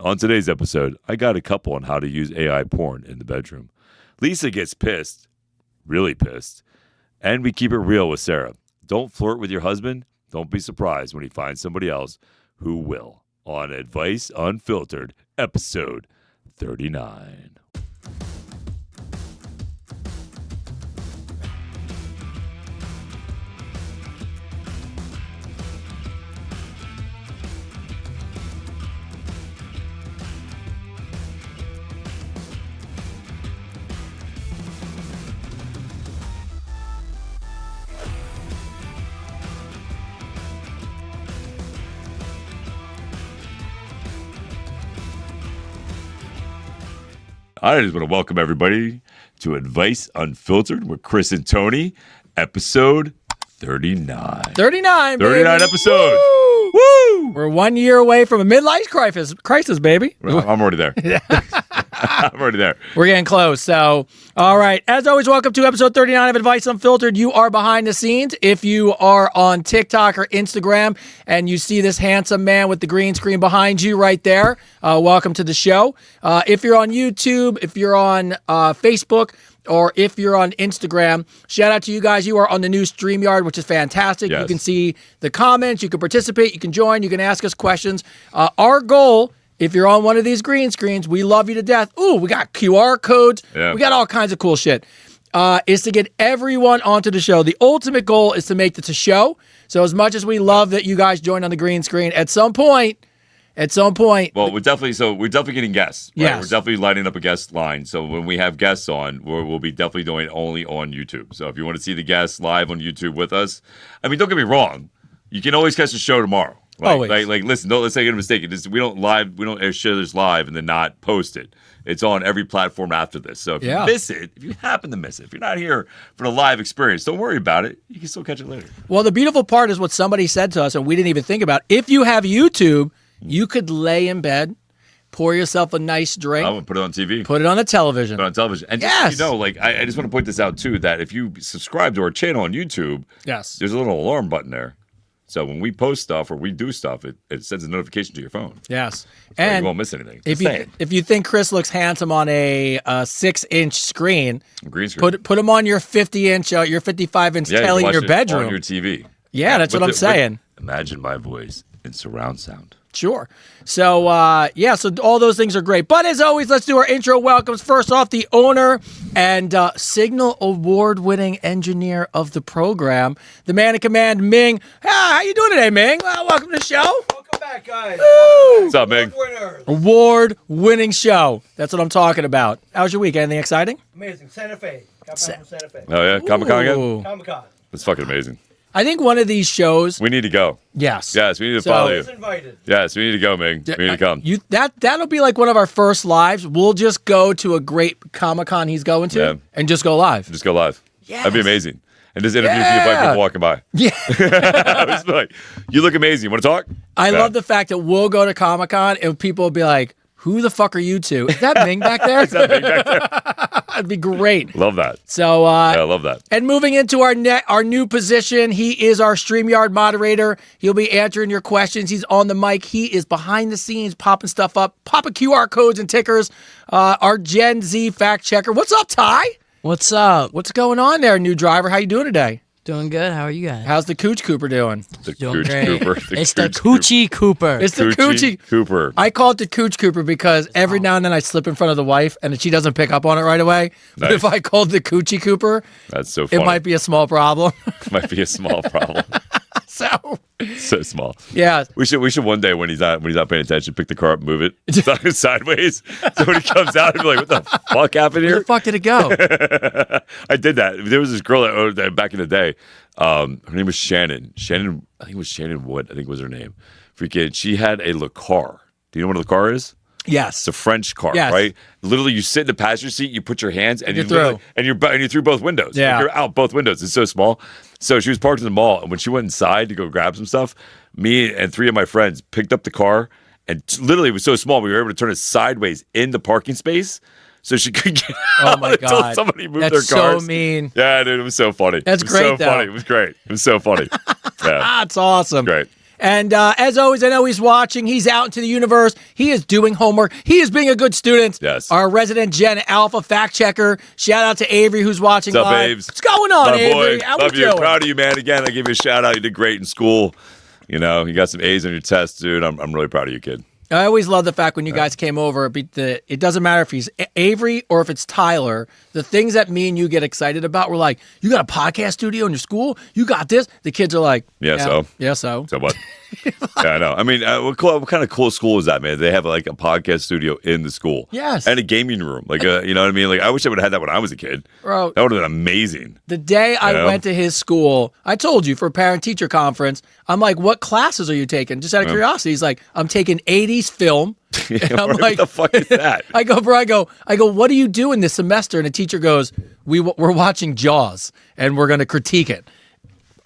On today's episode, I got a couple on how to use AI porn in the bedroom. Lisa gets pissed, really pissed, and we keep it real with Sarah. Don't flirt with your husband. Don't be surprised when he finds somebody else who will. On Advice Unfiltered, episode 39. I just want to welcome everybody to Advice Unfiltered with Chris and Tony, episode 39. 39, baby. 39 episodes. Woo! Woo! We're 1 year away from a midlife crisis, baby. I'm already there. I'm already there. We're getting close. So, all right. As always, welcome to episode 39 of Advice Unfiltered. You are behind the scenes. If you are on TikTok or Instagram and you see this handsome man with the green screen behind you right there, welcome to the show. If you're on YouTube, if you're on Facebook, or if you're on Instagram, shout out to you guys. You are on the new StreamYard, which is fantastic. Yes. You can see the comments. You can participate. You can join. You can ask us questions. Our goal, if you're on one of these green screens, we love you to death. Ooh, we got QR codes. Yeah. We got all kinds of cool shit. Is to get everyone onto the show. The ultimate goal is to make this a show. So as much as we love that you guys join on the green screen, at some point. Well, we're definitely getting guests. Right? Yes. We're definitely lining up a guest line. So when we have guests on, we'll be definitely doing it only on YouTube. So if you want to see the guests live on YouTube with us, I mean, don't get me wrong, you can always catch the show tomorrow. Always. Like, listen, let's not get a mistake. We don't share this live and then not post it. It's on every platform after this. So if you miss it, if you happen to miss it, if you're not here for the live experience, don't worry about it. You can still catch it later. Well, the beautiful part is what somebody said to us, and we didn't even think about. If you have YouTube, you could lay in bed, pour yourself a nice drink. I would put it on TV. Put it on the television. Put it on television. And yes. just, I just want to point this out, too, that if you subscribe to our channel on YouTube, yes, there's a little alarm button there. So when we post stuff or we do stuff, it sends a notification to your phone. Yes. So and you won't miss anything. If you think Chris looks handsome on a 6-inch screen, green screen, put him on your 50-inch, your 55-inch telly in your bedroom. On your TV. Yeah, that's what I'm saying. Imagine my voice in surround sound. Sure. So, so all those things are great. But as always, let's do our intro welcomes. First off, the owner and Signal Award-winning engineer of the program, the man in command, Ming. How you doing today, Ming? Well, welcome to the show. Welcome back, guys. What's up, Ming? Award-winning show. That's what I'm talking about. How's your week? Anything exciting? Amazing. Santa Fe. Got back from Santa Fe. Oh, yeah? Comic-Con again? Ooh. Comic-Con. That's fucking amazing. I think one of these shows. We need to go. Yes. Yes, we need to follow you. Always invited. Yes, we need to go, Ming. We need to come. That'll be like one of our first lives. We'll just go to a great Comic-Con he's going to and just go live. Just go live. Yes. That'd be amazing. And just interview people walking by. Yeah. I was like, you look amazing. Want to talk? I love the fact that we'll go to Comic-Con and people will be like, who the fuck are you two? Is that Ming back there? Is that Ming back there? That'd be great. Love that. So, I love that. And moving into our new position, he is our StreamYard moderator. He'll be answering your questions. He's on the mic. He is behind the scenes, popping stuff up, popping QR codes and tickers. Our Gen Z fact checker. What's up, Ty? What's up? What's going on there, new driver? How you doing today? Doing good. How are you guys? How's the Cooch Cooper doing? The Doing Cooch great. Cooper. It's the Coochie Cooper. It's the Coochie Cooper. I call it the Cooch Cooper because every now and then I slip in front of the wife and she doesn't pick up on it right away. But if I called the Coochie Cooper, that's so funny. It might be a small problem. Might be a small problem. So small. Yeah. We should one day when he's not paying attention, pick the car up, move it sideways. So when he comes out, he'll be like, "What the fuck happened here?" Where the fuck did it go? I did that. There was this girl that back in the day. Her name was Shannon. I think it was Shannon Wood. I think was her name. Freaking, she had a Le Car. Do you know what a Le Car is? Yes. It's a French car, yes. right? Literally, you sit in the passenger seat, you put your hands, and you're through. And you're through both windows. Yeah. Like you're out both windows. It's so small. So she was parked in the mall, and when she went inside to go grab some stuff, me and three of my friends picked up the car, and literally it was so small we were able to turn it sideways in the parking space. So she could get out until somebody moved their cars. That's so mean. Yeah, dude, it was so funny. That's great, so though. funny. It was great. It was so funny. Yeah. That's awesome. Great. And as always, I know he's watching. He's out into the universe. He is doing homework. He is being a good student. Yes. Our resident Gen Alpha fact checker. Shout out to Avery who's watching What's up, live. Aves? What's going on, My Avery? boy. How Love we you. doing? Proud of you, man. Again, I give you a shout out. You did great in school. You know, you got some A's on your test, dude. I'm really proud of you, kid. I always love the fact when you guys came over, it doesn't matter if he's Avery or if it's Tyler, the things that me and you get excited about, we're like, you got a podcast studio in your school? You got this? The kids are like, so. Yeah, so. So what? Yeah, I know. I mean, what kind of cool school is that, man? They have like a podcast studio in the school. Yes. And a gaming room. Like, you know what I mean? Like, I wish I would have had that when I was a kid. Bro. That would have been amazing. The day I went to his school, I told you for a parent-teacher conference, I'm like, what classes are you taking? Just out of curiosity. He's like, I'm taking 80s film. And I'm like, what the fuck is that? I go, what are you doing this semester? And the teacher goes, we're watching Jaws and we're going to critique it.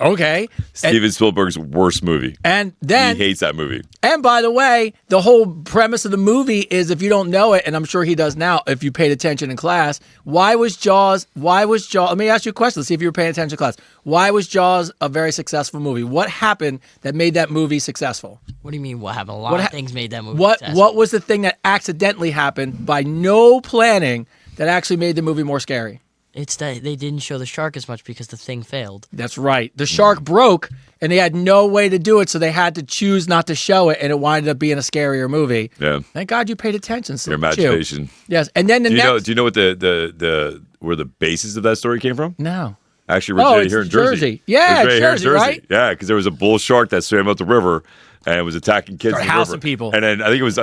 Okay. Steven Spielberg's worst movie. And then he hates that movie. And by the way, the whole premise of the movie is, if you don't know it, and I'm sure he does now if you paid attention in class, why was Jaws, let me ask you a question, let's see if you were paying attention in class. Why was Jaws a very successful movie? What happened that made that movie successful? What do you mean what happened? A lot of things made that movie successful. What was the thing that accidentally happened by no planning that actually made the movie more scary? It's that they didn't show the shark as much because the thing failed. That's right. The shark broke, and they had no way to do it, so they had to choose not to show it, and it wound up being a scarier movie. Yeah. Thank God you paid attention. Your imagination. Yes. And then Do you know what where the basis of that story came from? No. Actually, originated it's here in Jersey. Yeah, It was right Jersey, here in Jersey. right? Yeah, because there was a bull shark that swam out the river and was attacking kids Started in the housing river. people. And then I think it was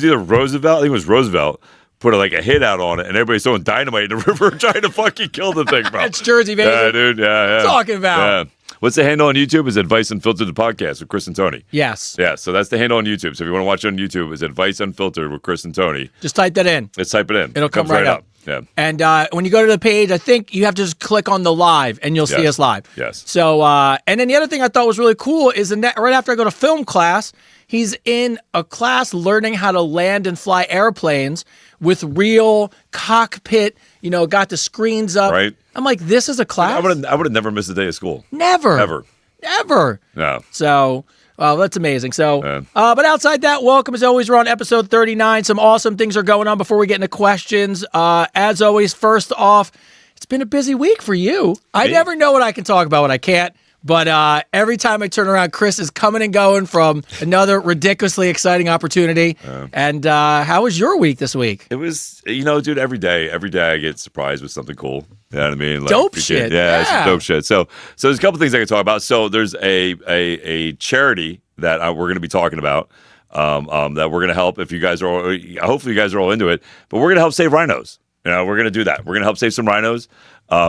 either Roosevelt. I think it was Roosevelt put a hit out on it, and everybody's throwing dynamite in the river trying to fucking kill the thing, bro. That's Jersey, baby. Yeah, dude. Yeah. Talking about. Yeah. What's the handle on YouTube? Is Advice Unfiltered, the podcast with Chris and Tony. Yes. Yeah, so that's the handle on YouTube. So if you want to watch it on YouTube, it's Advice Unfiltered with Chris and Tony. Just type that in. Let's type it in. It'll come Comes right up. Yeah. And when you go to the page, I think you have to just click on the live, and you'll see us live. Yes. So, and then the other thing I thought was really cool is right after I go to film class, he's in a class learning how to land and fly airplanes with real cockpit, got the screens up. Right. I'm like, this is a class? I would have never missed a day of school. Never. Ever. No. So, that's amazing. So, but outside that, welcome as always. We're on episode 39. Some awesome things are going on before we get into questions. As always, first off, it's been a busy week for you. I never know what I can talk about, what I can't. But every time I turn around, Chris is coming and going from another ridiculously exciting opportunity. And how was your week this week? It was, dude, every day I get surprised with something cool. You know what I mean? Like, dope shit. Yeah, it's dope shit. So there's a couple things I can talk about. So there's a charity that we're going to be talking about that we're going to help. If you guys are, hopefully you guys are all into it. But we're going to help save rhinos. We're going to do that. We're going to help save some rhinos.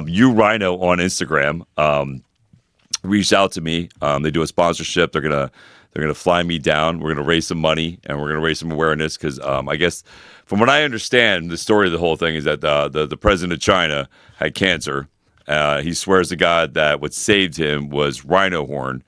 You Rhino on Instagram. Reached out to me. They do a sponsorship. They're gonna fly me down. We're gonna raise some money and we're gonna raise some awareness because I guess from what I understand, the story of the whole thing is that the president of China had cancer. He swears to God that what saved him was rhino horn,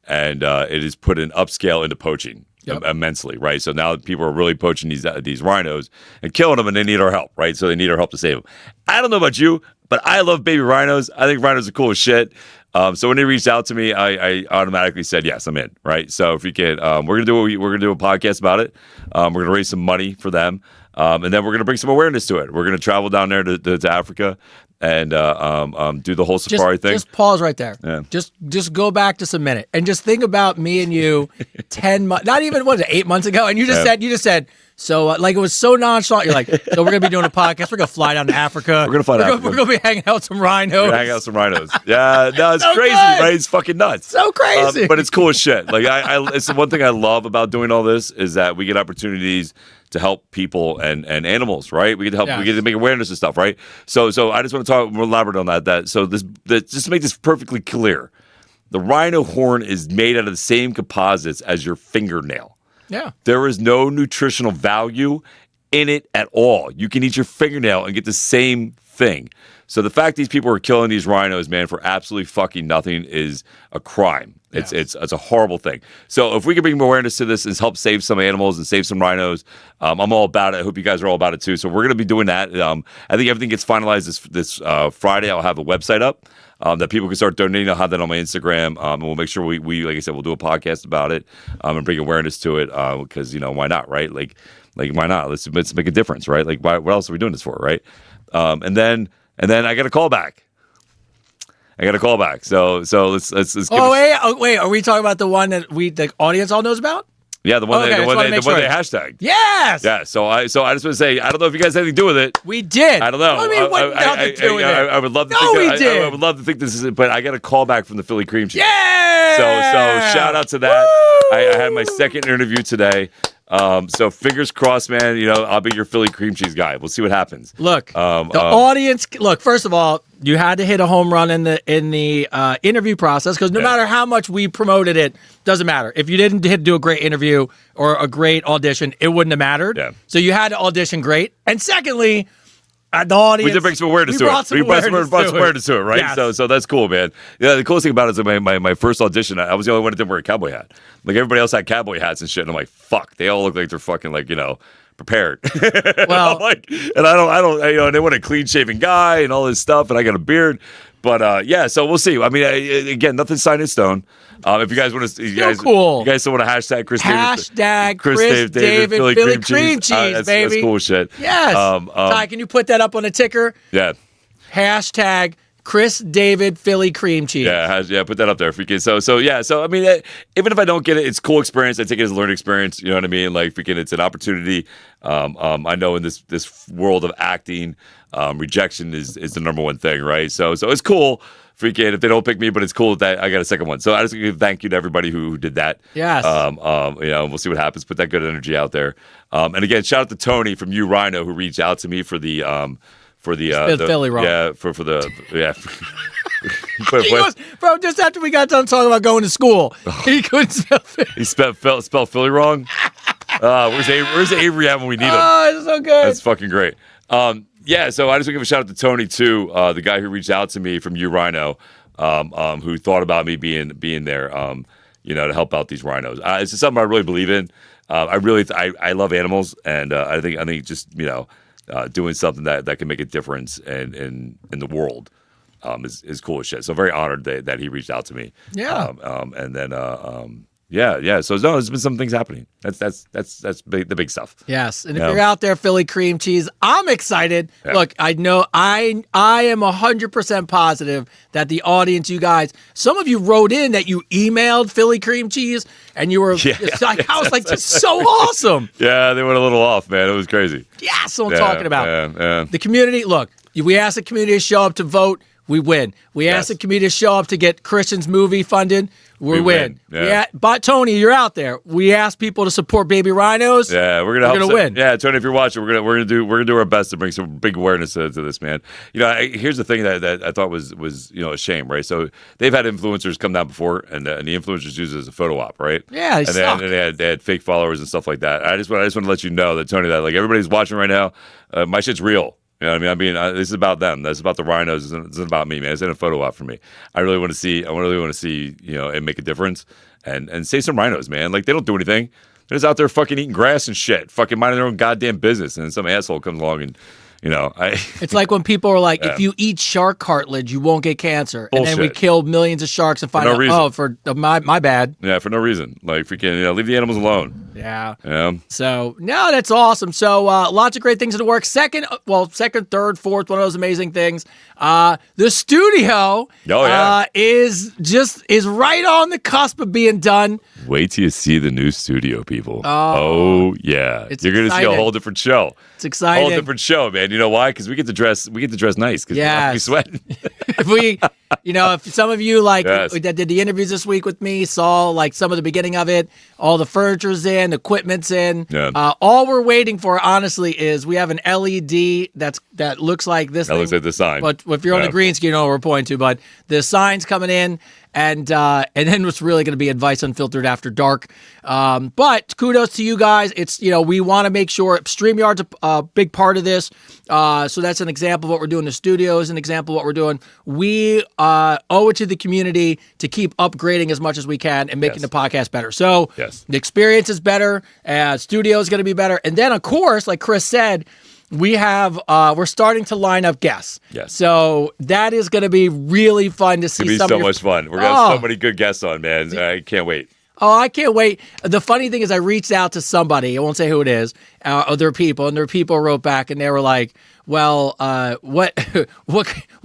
and it is put an upscale into poaching. Yep. Immensely, right? So now people are really poaching these rhinos and killing them, and they need our help, right? So they need our help to save them. I don't know about you, but I love baby rhinos. I think rhinos are cool as shit. So when they reached out to me, I automatically said yes, I'm in, right? So if you can, we're gonna do a podcast about it. We're gonna raise some money for them, and then we're gonna bring some awareness to it. We're gonna travel down there to Africa and do the whole safari thing. Just pause right there. Yeah. Just go back just a minute and just think about me and you 10 months, not even, 8 months ago? And you just said, so like it was so nonchalant. You're like, so we're going to be doing a podcast. We're going to fly down to Africa. We're going to fly to Africa. We're going to be hanging out with some rhinos. We're going to hang out with some rhinos. Yeah, no, it's So crazy, good. right? It's fucking nuts. So crazy. But it's cool as shit. Like it's the one thing I love about doing all this is that we get opportunities to help people and animals, right? We get to help. Yeah. We get to make awareness and stuff, right? So I just want to elaborate on that. So just to make this perfectly clear, the rhino horn is made out of the same composites as your fingernail. Yeah. There is no nutritional value in it at all. You can eat your fingernail and get the same thing. So the fact these people are killing these rhinos, man, for absolutely fucking nothing is a crime. It's a horrible thing. So if we can bring more awareness to this and help save some animals and save some rhinos, I'm all about it. I hope you guys are all about it too. So we're going to be doing that. I think everything gets finalized this Friday. I'll have a website up. that people can start donating. I'll have that on my Instagram, and we'll make sure we like I said, we'll do a podcast about it, and bring awareness to it, because why not, right? Like why not? Let's make a difference, right? Like what else are we doing this for, right? And then I got a call back. So let's give wait. Are we talking about the one that the audience all knows about? Yeah, the one they hashtagged. Yes. Yeah. So I just want to say, I don't know if you guys had anything to do with it. We did. I don't know. What do you mean, what nothing to do with it? I would love to. No, think we did. I would love to think this is it, but I got a call back from the Philly cream cheese. Yeah. So shout out to that. I had my second interview today. So fingers crossed, man. I'll be your Philly cream cheese guy. We'll see what happens. Look, the audience. Look, first of all, you had to hit a home run in the interview process, because no matter how much we promoted it, doesn't matter. If you didn't do a great interview or a great audition, it wouldn't have mattered. Yeah. So you had to audition great. And secondly, the audience. We did bring some awareness to it. We brought some awareness to it, right? Yes. So that's cool, man. Yeah, the coolest thing about it is my first audition, I was the only one that didn't wear a cowboy hat. Like everybody else had cowboy hats and shit, and I'm like, fuck, they all look like they're fucking prepared. Well, and I don't, and they want a clean shaven guy and all this stuff, and I got a beard. But so we'll see. I mean, again, nothing's signed in stone. If you guys want to, you guys still want to hashtag Chris David Philly cream cheese, baby. That's cool shit. Yes. Ty, can you put that up on a ticker? Yeah. Hashtag Chris David Philly cream cheese. Yeah, put that up there if you can. So I mean, even if I don't get it, it's a cool experience. I take it as a learning experience. You know what I mean? Like, freaking, it's an opportunity. I know in this world of acting, rejection is the number one thing, right? So it's cool. Freaking, if they don't pick me, but it's cool that I got a second one. So I just give thank you to everybody who did that. Yes. We'll see what happens. Put that good energy out there. And again, shout out to Tony from U Rhino, who reached out to me for the Philly wrong. Yeah, for the He goes, bro, just after we got done talking about going to school, he couldn't spell Philly. He spelled Philly wrong. Where's Avery at when we need him? Oh, it's so good. That's fucking great. So I just want to give a shout out to Tony too, the guy who reached out to me from U Rhino, who thought about me being there, to help out these rhinos. It's just something I really believe in. I love animals, and I think just doing something that can make a difference in the world is cool as shit. So very honored that he reached out to me. Yeah. So no, there's been some things happening. That's the big stuff. Yes, and if you're out there, Philly cream cheese, I'm excited. Yeah. Look, I know I am 100% positive that the audience, you guys, some of you wrote in that you emailed Philly cream cheese, and you were I was like, this is so awesome. Yeah, they went a little off, man. It was crazy. Yeah, that's what I'm talking about. Yeah. The community. Look, we asked the community to show up to vote. We win. We asked the community to show up to get Christian's movie funded. We win. Yeah. But Tony, you're out there. We asked people to support Baby Rhinos. Yeah, we're gonna win. Yeah, Tony, if you're watching, we're gonna do our best to bring some big awareness to this, man. Here's the thing that I thought was a shame, right? So they've had influencers come down before, and the influencers use it as a photo op, right? Yeah, they had fake followers and stuff like that. I just want to let you know that, Tony, that like everybody's watching right now, my shit's real. You know what I mean? This is about them. That's about the rhinos. It's not about me, man. It's in a photo op for me. I really want to see, and make a difference and save some rhinos, man. Like, they don't do anything. They're just out there fucking eating grass and shit, fucking minding their own goddamn business. And some asshole comes along and, It's like when people are like, if you eat shark cartilage, you won't get cancer. Bullshit. And then we kill millions of sharks and find out, my bad. Yeah, for no reason. Like, freaking, leave the animals alone. Yeah. Yeah. So, no, that's awesome. So, lots of great things in the works. Second, third, fourth, one of those amazing things. The studio is right on the cusp of being done. Wait till you see the new studio, people. Oh yeah. You're going to see a whole different show. It's exciting. Whole different show, man. You know why? Because we get to dress nice because we sweating. If some of you that did the interviews this week with me saw like some of the beginning of it, all the furniture's in, equipment's in. Yeah. All we're waiting for, honestly, is we have an LED that looks like this. That looks like the sign. But if you're on the green screen, you know what we're pointing to. But the sign's coming in. And then what's really going to be Advice Unfiltered After Dark. But kudos to you guys. It's, we want to make sure StreamYard's a big part of this. So that's an example of what we're doing. The studio is an example of what we're doing. We owe it to the community to keep upgrading as much as we can and making the podcast better. So the experience is better. Studio is going to be better. And then, of course, like Chris said, we're starting to line up guests. Yes. So that is going to be really fun to see. It's going to be so much fun. We're going to have so many good guests on, man. I can't wait. Oh, I can't wait. The funny thing is I reached out to somebody, I won't say who it is, other people, and their people wrote back and they were like, well, what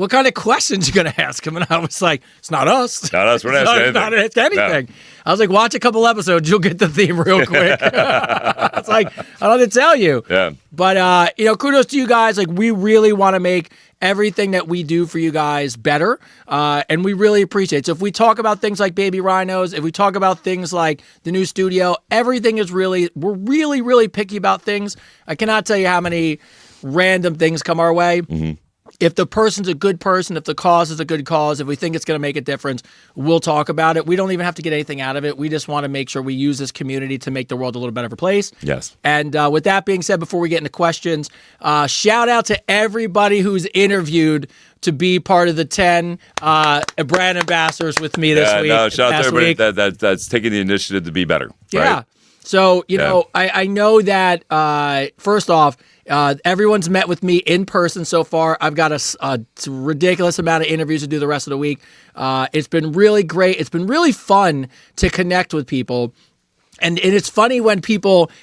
kind of questions you going to ask him? And I was like, it's not us. Not us. We're not asking anything. Not anything. No. I was like, watch a couple episodes. You'll get the theme real quick. It's like, I don't have to tell you. Yeah. But, kudos to you guys. Like, we really want to make everything that we do for you guys better. And we really appreciate it. So if we talk about things like baby rhinos, if we talk about things like the new studio, everything is we're really, really picky about things. I cannot tell you how many random things come our way. Mm-hmm. If the person's a good person, if the cause is a good cause, if we think it's going to make a difference, we'll talk about it. We don't even have to get anything out of it. We just want to make sure we use this community to make the world a little better place. Yes. And with that being said, before we get into questions, shout out to everybody who's interviewed to be part of the 10 brand ambassadors with me this week. No, shout out to everybody that's taking the initiative to be better. Yeah. Right? So, I know that, first off, everyone's met with me in person so far. I've got a ridiculous amount of interviews to do the rest of the week. It's been really great. It's been really fun to connect with people. And it's funny when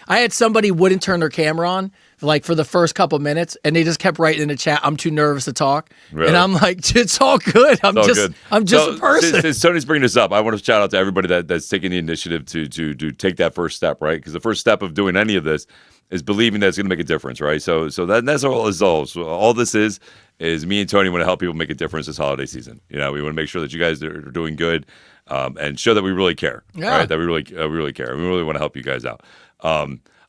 I had somebody wouldn't turn their camera on like for the first couple minutes and they just kept writing in the chat, I'm too nervous to talk. Really? And I'm like, it's all good. I'm just a person. Since Tony's bringing this up, I want to shout out to everybody that's taking the initiative to take that first step, right? Because the first step of doing any of this is believing that it's going to make a difference, right? So that's all this is. So all this is me and Tony want to help people make a difference this holiday season. We want to make sure that you guys are doing good and show that we really care, right? That we really care. We really want to help you guys out.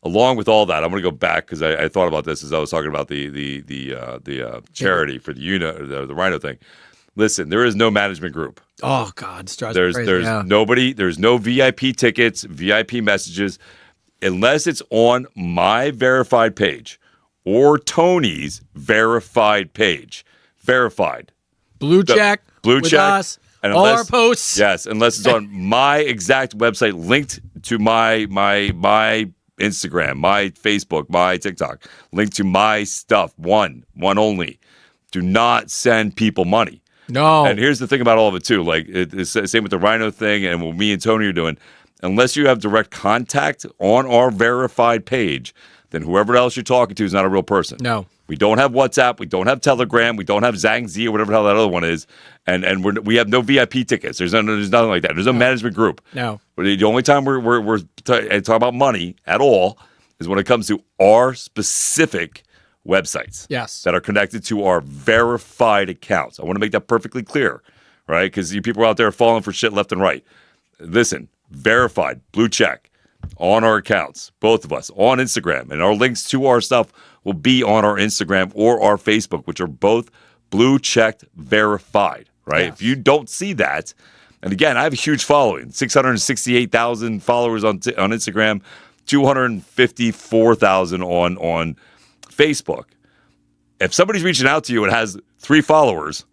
Along with all that, I'm going to go back because I thought about this as I was talking about the charity for the rhino thing. Listen, there is no management group. Oh God, there's nobody. There's no VIP tickets, VIP messages, unless it's on my verified page or Tony's verified page. Verified. Blue check. Us. And all our posts. Yes, unless it's on my exact website linked to my Instagram, my Facebook, my TikTok, linked to my stuff. One only. Do not send people money. No. And here's the thing about all of it too. Like it's the same with the rhino thing and what me and Tony are doing. Unless you have direct contact on our verified page, then whoever else you're talking to is not a real person. No. We don't have WhatsApp. We don't have Telegram. We don't have Zang Z or whatever the hell that other one is. And we have no VIP tickets. There's nothing like that. There's no management group. No. The only time we're talking about money at all is when it comes to our specific websites. Yes. That are connected to our verified accounts. I want to make that perfectly clear, right? Because you people out there are falling for shit left and right. Listen, verified, blue check on our accounts, both of us, on Instagram. And our links to our stuff will be on our Instagram or our Facebook, which are both blue checked verified, right? Yes. If you don't see that, and again, I have a huge following, 668,000 followers on Instagram, 254,000 on Facebook. If somebody's reaching out to you and has 3 followers,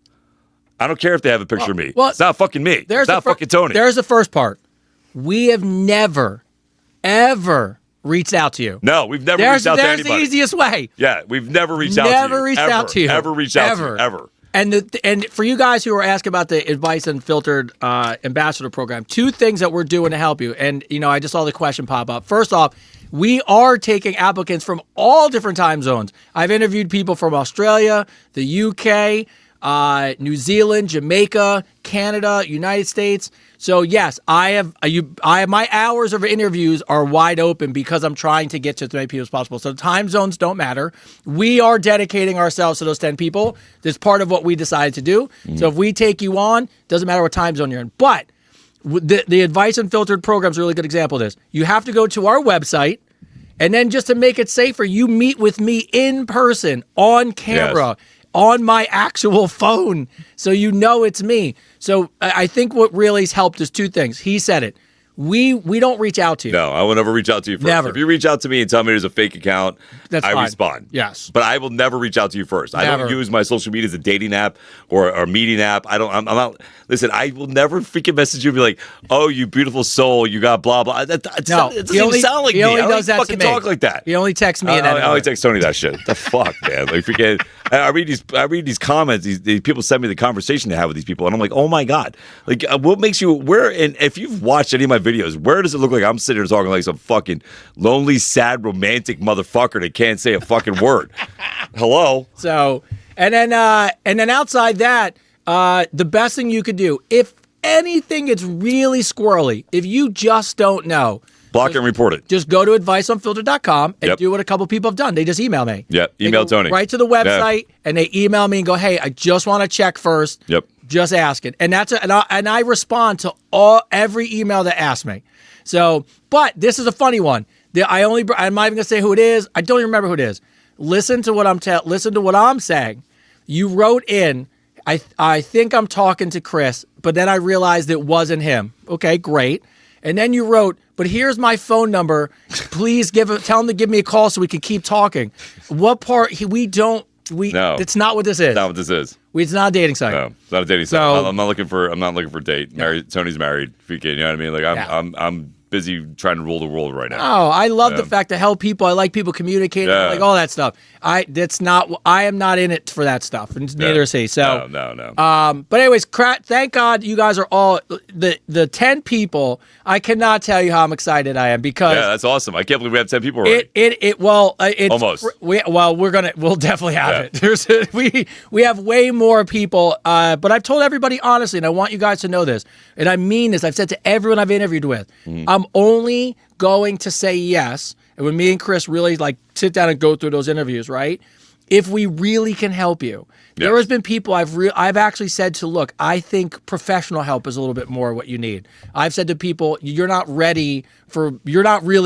I don't care if they have a picture of me. Well, it's not fucking me. It's not fucking Tony. There's the first part. We have never, ever reached out to you. No, we've never reached out to anybody. There's the easiest way. Yeah, we've never reached out to you. Never reached out to you. Ever reached out to you. Ever. And for you guys who are asking about the Advice Unfiltered Ambassador Program, 2 things that we're doing to help you. And, I just saw the question pop up. First off, we are taking applicants from all different time zones. I've interviewed people from Australia, the UK, New Zealand, Jamaica, Canada, United States. So yes, I have my hours of interviews are wide open because I'm trying to get to as many people as possible. So time zones don't matter. We are dedicating ourselves to those 10 people. That's part of what we decided to do. Mm-hmm. So if we take you on, doesn't matter what time zone you're in. But the Advice Unfiltered program is a really good example of this. You have to go to our website, and then just to make it safer, you meet with me in person, on camera. Yes. On my actual phone, so it's me. So I think what really has helped is 2 things. He said it. we don't reach out to you. No, I will never reach out to you first. Never. If you reach out to me and tell me there's a fake account, That's I fine. respond. Yes. But I will never reach out to you first. I Never. don't use my social media as a dating app or a meeting app. I'm not. Listen, I will never freaking message you and be like, "Oh, you beautiful soul, you got blah blah." It doesn't even sound like he me. only I don't does that to fucking me. talk like that. He only texts me. I only text Tony that shit. The fuck, man. Like, freaking. I read these comments. These people send me the conversation they have with these people, and I'm like, oh my god. Like, what makes you and if you've watched any of my videos, where does it look like I'm sitting here talking like some fucking lonely, sad, romantic motherfucker that can't say a fucking word? Hello. So, and then outside that, the best thing you could do, if anything gets really squirrely, if you just don't know, Block and report it. just go to adviceonfiltered.com and Yep. do what a couple people have done. They just email me. Yep. They Email go Tony. right to the website and they email me and go, "Hey, I just want to check first. Yep. Just asking." And I respond to every email that asks me. So, but this is a funny one. I'm not even gonna say who it is. I don't even remember who it is. Listen to what I'm saying. You wrote in, I think I'm talking to Chris, but then I realized it wasn't him. Okay, great. And then you wrote, "But here's my phone number. Please tell him to give me a call so we can keep talking." What part? No. It's not what this is. Not what this is. It's not a dating site. No, it's not a dating So- site. I'm not looking for a date. Married. Tony's married. Freaking, you know what I mean? Like I'm busy trying to rule the world right now. Oh, I love the fact to help people. I like people communicating, Yeah. like all that stuff. I am not in it for that stuff, and neither is he. So, no. but anyways, thank God you guys are all the 10 people. I cannot tell you how I'm excited I am because Yeah, that's awesome. I can't believe we have 10 people already. it's Almost. We'll definitely have it. We have way more people, but I've told everybody honestly, and I want you guys to know this, and I mean this. I've said to everyone I've interviewed with, I'm only going to say yes, and when me and Chris really like sit down and go through those interviews, right? If we really can help you. There has been people I've actually said to, look, I think professional help is a little bit more what you need. I've said to people, you're not really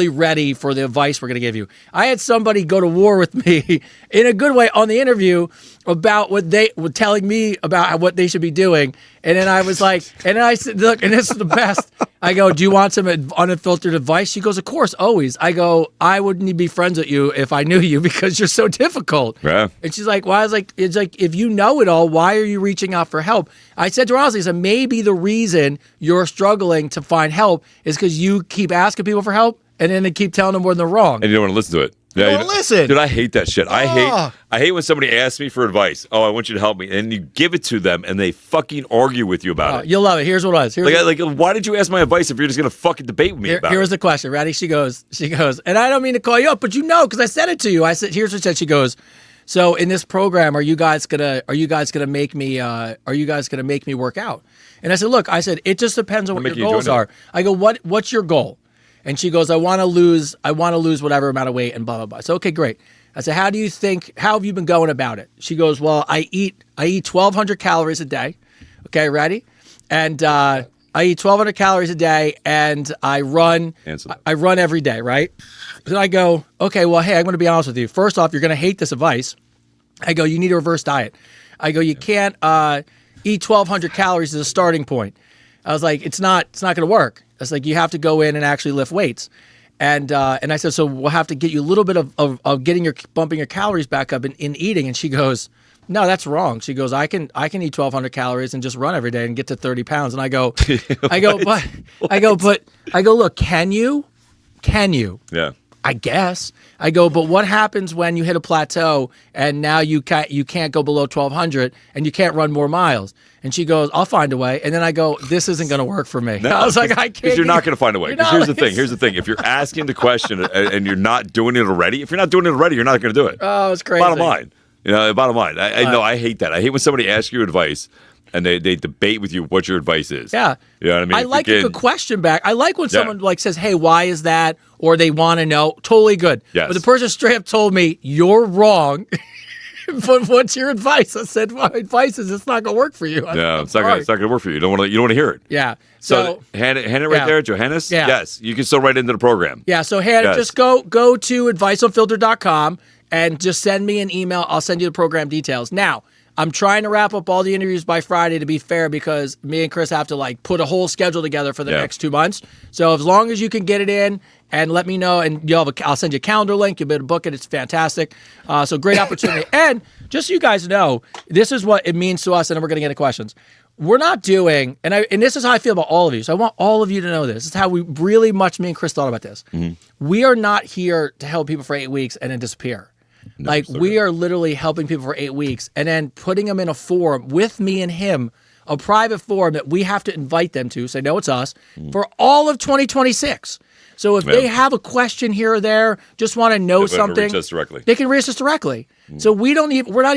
ready for the advice we're going to give you. I had somebody go to war with me in a good way on the interview about what they were telling me about what they should be doing. And then I was like, and then I said, look, and this is the best. I go, "Do you want some unfiltered advice?" She goes, "Of course, always." I go, "I wouldn't be friends with you if I knew you because you're so difficult." Yeah. And she's like, "Why?" I was like, "It's like, if you know it all, why are you reaching out for help?" I said to her honestly, I said, maybe the reason you're struggling to find help is because you keep asking people for help and then they keep telling them when they're wrong. And you don't want to listen to it. Yeah, Don't listen. Dude, I hate that shit. I hate when somebody asks me for advice. "Oh, I want you to help me," and you give it to them, and they fucking argue with you about it. You'll love it. Here's what it was. Like, why did you ask my advice if you're just gonna fucking debate with me about Here's it? the question. Ready? She goes, and I don't mean to call you up, but you know, because I said it to you. I said, here's what she said. She goes, "So in this program, are you guys gonna make me work out?" And I said, "Look," I said, "it just depends on what making your you goals join it. are." I go, "What's your goal?" And she goes, I want to lose whatever amount of weight and blah blah blah. So okay, great. I said, how have you been going about it? She goes, "Well, I eat 1,200 calories a day." Okay, ready? And I eat 1,200 calories a day, and I run every day, right? So I go, "Okay, well, hey, I'm going to be honest with you. First off, you're going to hate this advice." I go, "You need a reverse diet." I go, "You can't eat 1,200 calories as a starting point." I was like, it's not going to work. I was like, you have to go in and actually lift weights. And I said, "So we'll have to get you a little bit of bumping your calories back up in eating." And she goes, "No, that's wrong." She goes, I can eat 1,200 calories and just run every day and get to 30 pounds. And I go, "Look, can you? Yeah. I guess." I go, "But what happens when you hit a plateau and now you can't go below 1,200 and you can't run more miles?" And she goes, "I'll find a way." And then I go, "This isn't going to work for me." No, I was like, "I can't." Because you're not going to find a way. You Because know, here's the thing. If you're asking the question and you're not doing it already, you're not going to do it. Oh, it's crazy. Bottom line. I know I hate that. I hate when somebody asks you advice and they debate with you what your advice is. Yeah. You know what I mean? I like a good question back. I like when someone like says, "Hey, why is that?" Or they want to know. Totally good. Yes. But the person straight up told me, "You're wrong." But what's your advice? I said, "My advice is it's not going to work for you." No, it's not going to work for you. You don't want to hear it. Yeah. So Hannah right there, Johannes? Yeah. Yes. You can still write into the program. Yeah, so Hannah, just go to adviceonfilter.com and just send me an email. I'll send you the program details. Now, I'm trying to wrap up all the interviews by Friday to be fair, because me and Chris have to like put a whole schedule together for the next 2 months. So as long as you can get it in and let me know, and I'll send you a calendar link. You'll be able to book it. It's fantastic. So great opportunity. And just so you guys know, this is what it means to us, and then we're going to get into questions. We're not doing, and this is how I feel about all of you. So I want all of you to know this. This is how we really much, me and Chris thought about this. We are not here to help people for 8 weeks and then disappear. No, like we are literally helping people for 8 weeks and then putting them in a forum with me and him, a private forum that we have to invite them to, say, no, it's us, for all of 2026. So if they have a question here or there, just want to know something, reach us directly. They can reach us directly. So we're not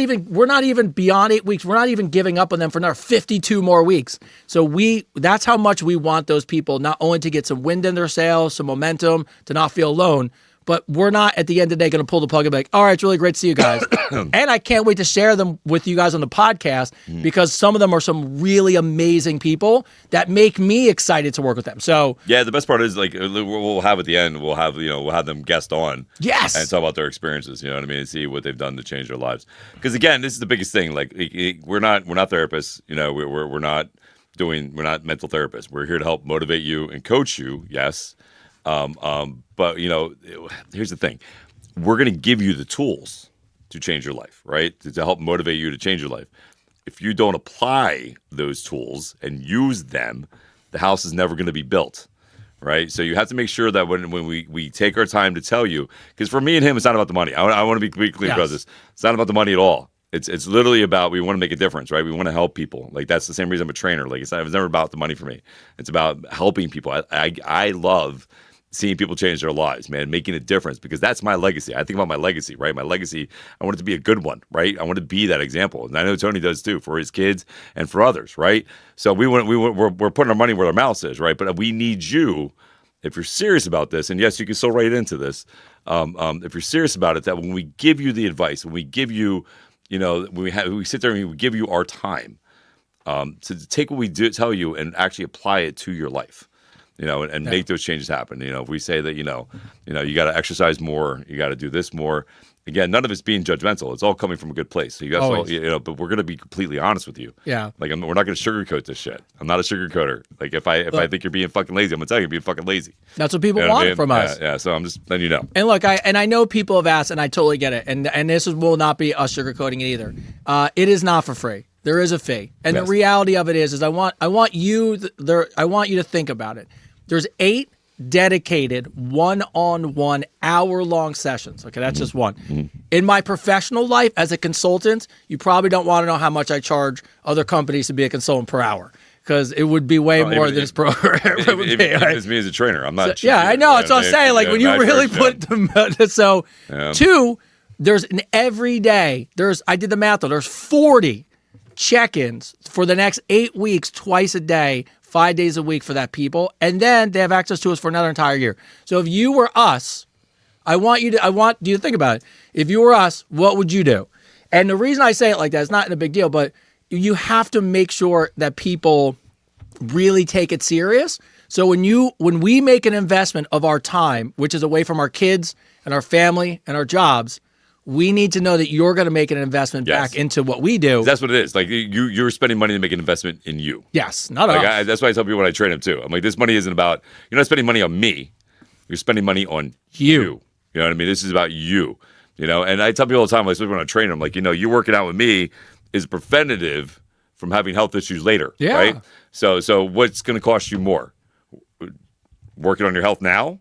even beyond 8 weeks. We're not even giving up on them for another 52 more weeks. So that's how much we want those people, not only to get some wind in their sails, some momentum, to not feel alone, but we're not at the end of the day going to pull the plug and be like, all right, it's really great to see you guys. And I can't wait to share them with you guys on the podcast, because some of them are some really amazing people that make me excited to work with them. So yeah, the best part is like we'll have at the end, we'll have them guest on. Yes. And talk about their experiences, you know what I mean? And see what they've done to change their lives. Because again, this is the biggest thing. Like we're not therapists, you know, we're not mental therapists. We're here to help motivate you and coach you, yes. But you know, here's the thing: we're going to give you the tools to change your life, right? To help motivate you to change your life. If you don't apply those tools and use them, the house is never going to be built, right? So you have to make sure that when we take our time to tell you, because for me and him, it's not about the money. I want to be clear about this. It's not about the money at all. It's literally about, we want to make a difference, right? We want to help people. Like that's the same reason I'm a trainer. Like it's never about the money for me. It's about helping people. I love seeing people change their lives, man, making a difference, because that's my legacy. I think about my legacy, right? My legacy, I want it to be a good one, right? I want to be that example. And I know Tony does too, for his kids and for others, right? So we're putting our money where our mouth is, right? But we need you, if you're serious about this, and yes, you can still write into this, if you're serious about it, that when we give you the advice, when we give you, you know, when we sit there and we give you our time, to take what we tell you and actually apply it to your life. You know, and make those changes happen. You know, if we say that, you know, you got to exercise more, you got to do this more. Again, none of it's being judgmental. It's all coming from a good place. So you guys, but we're going to be completely honest with you. Yeah. Like we're not going to sugarcoat this shit. I'm not a sugarcoater. Like if I think you're being fucking lazy, I'm going to tell you you're being fucking lazy. That's what people want from us. Yeah. So I'm just letting you know. And look, I know people have asked, and I totally get it. And this will not be us sugarcoating it either. It is not for free. There is a fee. And the reality of it is I want you to think about it. There's 8 dedicated one-on-one hour-long sessions. Okay, that's just one. In my professional life as a consultant, you probably don't want to know how much I charge other companies to be a consultant per hour, because it would be way more than this program. It's me as a trainer. I'm not. So, I know. That's what I'm saying. Like when you really put the so 2, there's an every day. I did the math though. There's 40 check-ins for the next 8 weeks, twice a day. 5 days a week for that people. And then they have access to us for another entire year. So if you were us, I want you to think about it. If you were us, what would you do? And the reason I say it like that, it's not a big deal, but you have to make sure that people really take it serious. So when we make an investment of our time, which is away from our kids and our family and our jobs, we need to know that you're going to make an investment back into what we do. That's what it is. Like you're spending money to make an investment in you. Yes, not us. That's why I tell people when I train them too. I'm like, this money isn't about, you're not spending money on me. You're spending money on you. You know what I mean? This is about you. You know, and I tell people all the time, like, especially when I train them, like, you know, you working out with me is preventative from having health issues later. Yeah. Right? So what's going to cost you more? Working on your health now?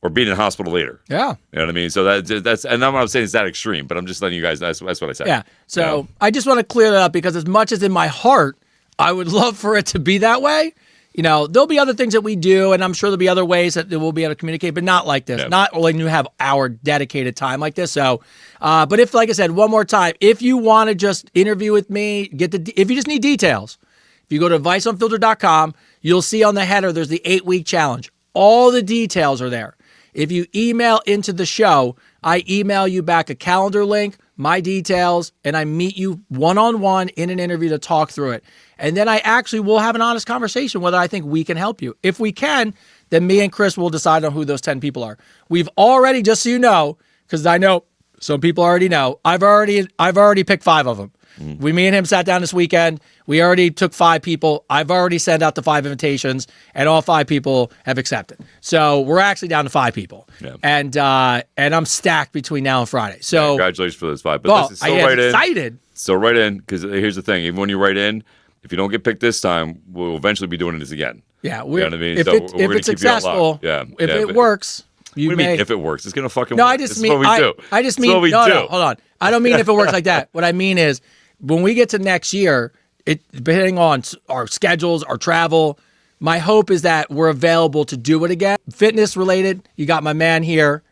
Or being in the hospital later. Yeah. You know what I mean? So that's and I'm not saying it's that extreme, but I'm just letting you guys, that's what I said. Yeah. So I just want to clear that up, because as much as in my heart, I would love for it to be that way. You know, there'll be other things that we do, and I'm sure there'll be other ways that we'll be able to communicate, but not like this. Yeah. Not when you have our dedicated time like this. So, but if, like I said, one more time, if you want to just interview with me, if you just need details, if you go to adviceunfiltered.com, you'll see on the header, there's the 8-week challenge. All the details are there. If you email into the show, I email you back a calendar link, my details, and I meet you one-on-one in an interview to talk through it. And then I actually will have an honest conversation whether I think we can help you. If we can, then me and Chris will decide on who those 10 people are. We've already, just so you know, because I know some people already know, I've already picked 5 of them. Me and him sat down this weekend. We already took 5 people. I've already sent out the 5 invitations, and all 5 people have accepted. So we're actually down to 5 people. Yeah. And I'm stacked between now and Friday. So Congratulations for those 5. But well, listen, still I write am in. excited. So write in, because here's the thing. Even when you write in, if you don't get picked this time, we'll eventually be doing this again. Yeah, You know what I mean? If, So it, we're if gonna it's keep you on lock. successful, Yeah, if yeah, it but- works, you What do may. you mean if it works? It's going to fucking No, work. I just This mean is what we do. I just This mean is what we no, do. hold on. I don't mean if it works like that. What I mean is when we get to next year, depending on our schedules, our travel, my hope is that we're available to do it again. Fitness related, you got my man here,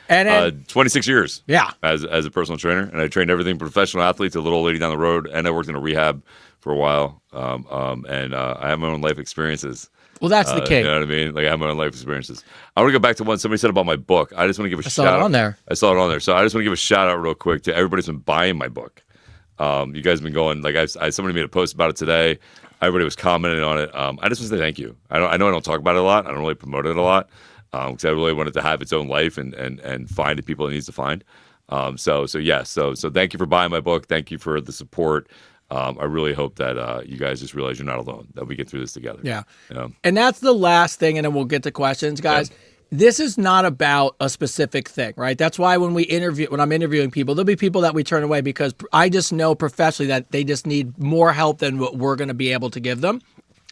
and then 26 years. Yeah. As a personal trainer, and I trained everything from professional athletes to a little old lady down the road, and I worked in a rehab for a while. And I have my own life experiences. well, that's the key. You know what I mean? Like I have my own life experiences. I want to go back to one somebody said about my book. I just want to give a saw shout it out. on there. I saw it on there. So I just want to give a shout out real quick to everybody who's been buying my book. You guys have been going, like somebody made a post about it today. Everybody was commenting on it. I just want to say thank you. I know I don't talk about it a lot. I don't really promote it a lot because I really want it to have its own life and find the people it needs to find. So thank you for buying my book. Thank you for the support. I really hope that you guys just realize you're not alone, that we get through this together. Yeah. You know? And that's the last thing, and then we'll get to questions, guys. Yeah. This is not about a specific thing, right? That's why when I'm interviewing people, there'll be people that we turn away because I just know professionally that they just need more help than what we're going to be able to give them.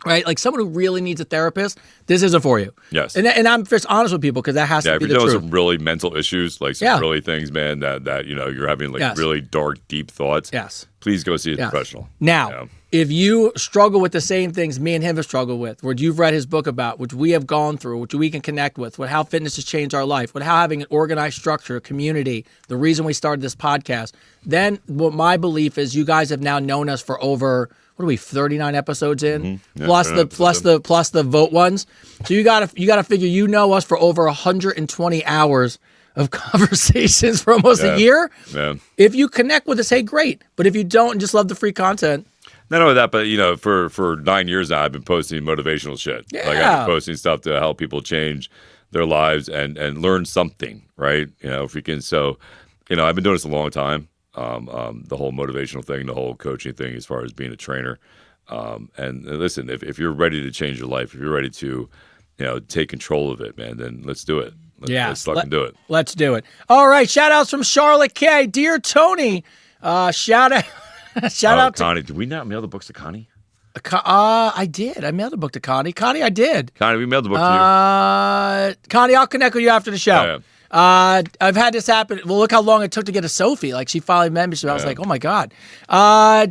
Right, like someone who really needs a therapist, this isn't for you. Yes, and I'm just honest with people because that has to if be you're the dealing truth. with some really mental issues, like some really things, man, that you're having like Yes. really dark, deep thoughts. Yes. Please go see a Yes. professional. Now, Yeah. if you struggle with the same things me and him have struggled with, which you've read his book about, which we have gone through, which we can connect with how fitness has changed our life, with how having an organized structure, a community, the reason we started this podcast, then what my belief is you guys have now known us for over, what are we, 39 episodes in? Yeah, plus 39 plus the vote ones. So you gotta figure you know us for over 120 hours of conversations for almost a year. Yeah. If you connect with us, hey, great. But if you don't and just love the free content, Not only that, but for 9 years now, I've been posting motivational shit. Like I've Yeah. been posting stuff to help people change their lives and learn something, right? If we can. So, I've been doing this a long time. The whole motivational thing, the whole coaching thing, as far as being a trainer. And listen, if you're ready to change your life, if you're ready to, take control of it, man, then let's do it. Let's fucking do it. Let's do it. All right. Shout outs from Charlotte K. Dear Tony, shout out. Shout out to Connie. Did we not mail the books to Connie? I did. I mailed a book to Connie. Connie, I did. Connie, we mailed the book to Connie, I'll connect with you after the show. I've had this happen. Well, look how long it took to get a Sophie. Like she finally membership. I was like, oh my God.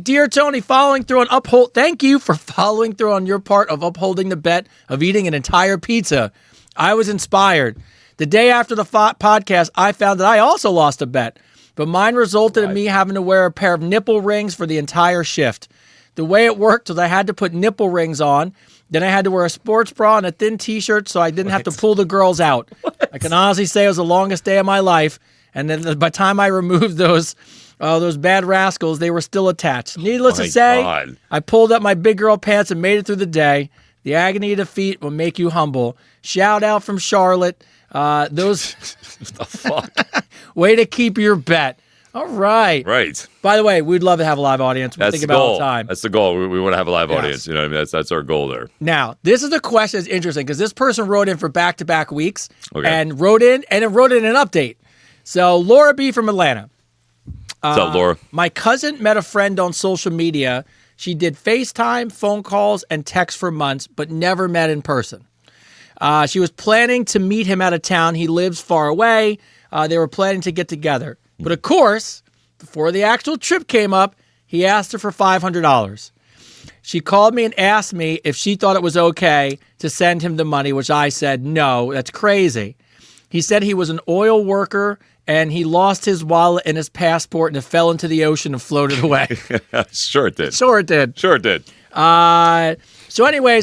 Dear Tony, thank you for following through on your part of upholding the bet of eating an entire pizza. I was inspired. The day after the podcast, I found that I also lost a bet, but mine resulted in me having to wear a pair of nipple rings for the entire shift. The way it worked was I had to put nipple rings on. Then I had to wear a sports bra and a thin T-shirt so I didn't have to pull the girls out. I can honestly say it was the longest day of my life. And then by the time I removed those bad rascals, they were still attached. Needless to say, God. I pulled up my big girl pants and made it through the day. The agony of defeat will make you humble. Shout out from Charlotte. Those the fuck? way to keep your bet. All right. Right. By the way, we'd love to have a live audience. We That's think the about it goal. all the time. That's the goal. We want to have a live Yes. audience. You know what I mean? That's our goal there. Now, this is a question that's interesting because this person wrote in for back-to-back weeks Okay. and wrote in an update. So Laura B. from Atlanta. What's up, Laura? My cousin met a friend on social media. She did FaceTime, phone calls, and text for months, but never met in person. She was planning to meet him out of town. He lives far away. They were planning to get together. But of course, before the actual trip came up, he asked her for $500. She called me and asked me if she thought it was okay to send him the money, which I said, no, that's crazy. He said he was an oil worker and he lost his wallet and his passport and it fell into the ocean and floated away. Sure it did. Sure it did. Sure it did. So anyway,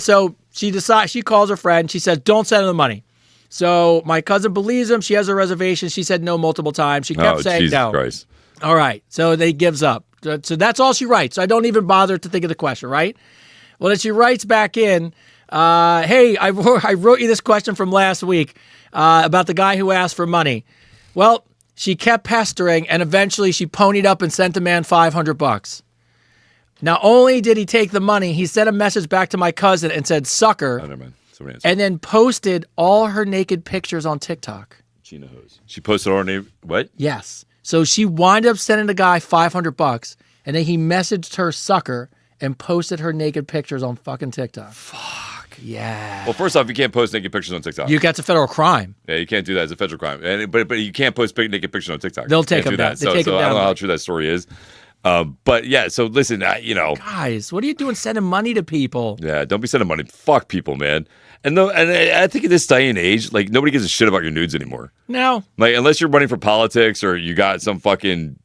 she calls her friend. She says, don't send him the money. So my cousin believes him. She has a reservation. She said no multiple times. She kept saying Jesus no. Christ. All right. So they gives up. So that's all she writes. So I don't even bother to think of the question, right? Well, then she writes back in, hey, I wrote you this question from last week about the guy who asked for money. Well, she kept pestering and eventually she ponied up and sent the man $500. Not only did he take the money, he sent a message back to my cousin and said, sucker, Oh, never mind. Somebody answered. and then posted all her naked pictures on TikTok. Gina Hose. She posted her name. What? Yes. So she wound up sending the guy $500, and then he messaged her sucker and posted her naked pictures on fucking TikTok. Fuck. Yeah. Well, first off, you can't post naked pictures on TikTok. That's a federal crime. Yeah, you can't do that as a federal crime. But you can't post naked pictures on TikTok. They'll You take can't them do down. that. They take them I don't know down. how true that story is. But yeah, so listen, Guys, what are you doing sending money to people? yeah, don't be sending money. Fuck people, man. And I think in this day and age, like nobody gives a shit about your nudes anymore. No. Like unless you're running for politics or you got something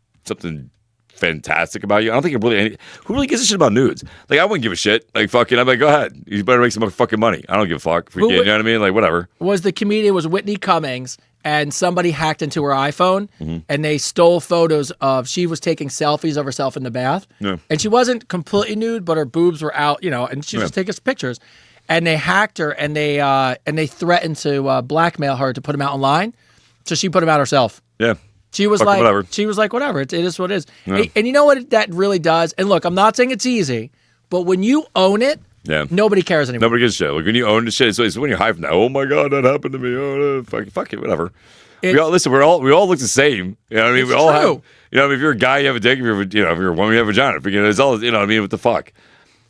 fantastic about you. I don't think who really gives a shit about nudes? Like I wouldn't give a shit. Like fucking, I'm like, go ahead. You better make some fucking money. I don't give a fuck. You know what I mean? Like whatever. The comedian was Whitney Cummings, and somebody hacked into her iPhone Mm-hmm. and they stole photos she was taking selfies of herself in the bath. Yeah. And she wasn't completely nude, but her boobs were out, and she was just taking pictures. And they hacked her and they threatened to blackmail her to put them out online. So she put them out herself. Yeah. She was Fuck like, whatever. It is what it is. Yeah. And you know what that really does? And look, I'm not saying it's easy, but when you own it, Yeah. nobody cares anymore. Nobody gives a shit. Like when you own the shit, it's when you're high from that. Oh my god, that happened to me. Oh, fuck it, whatever. We all look the same. You know what I mean? It's We all true. have. You know, if you're a guy, you have a dick. If you're a woman, you have a vagina. It's all. You know what I mean? What the fuck?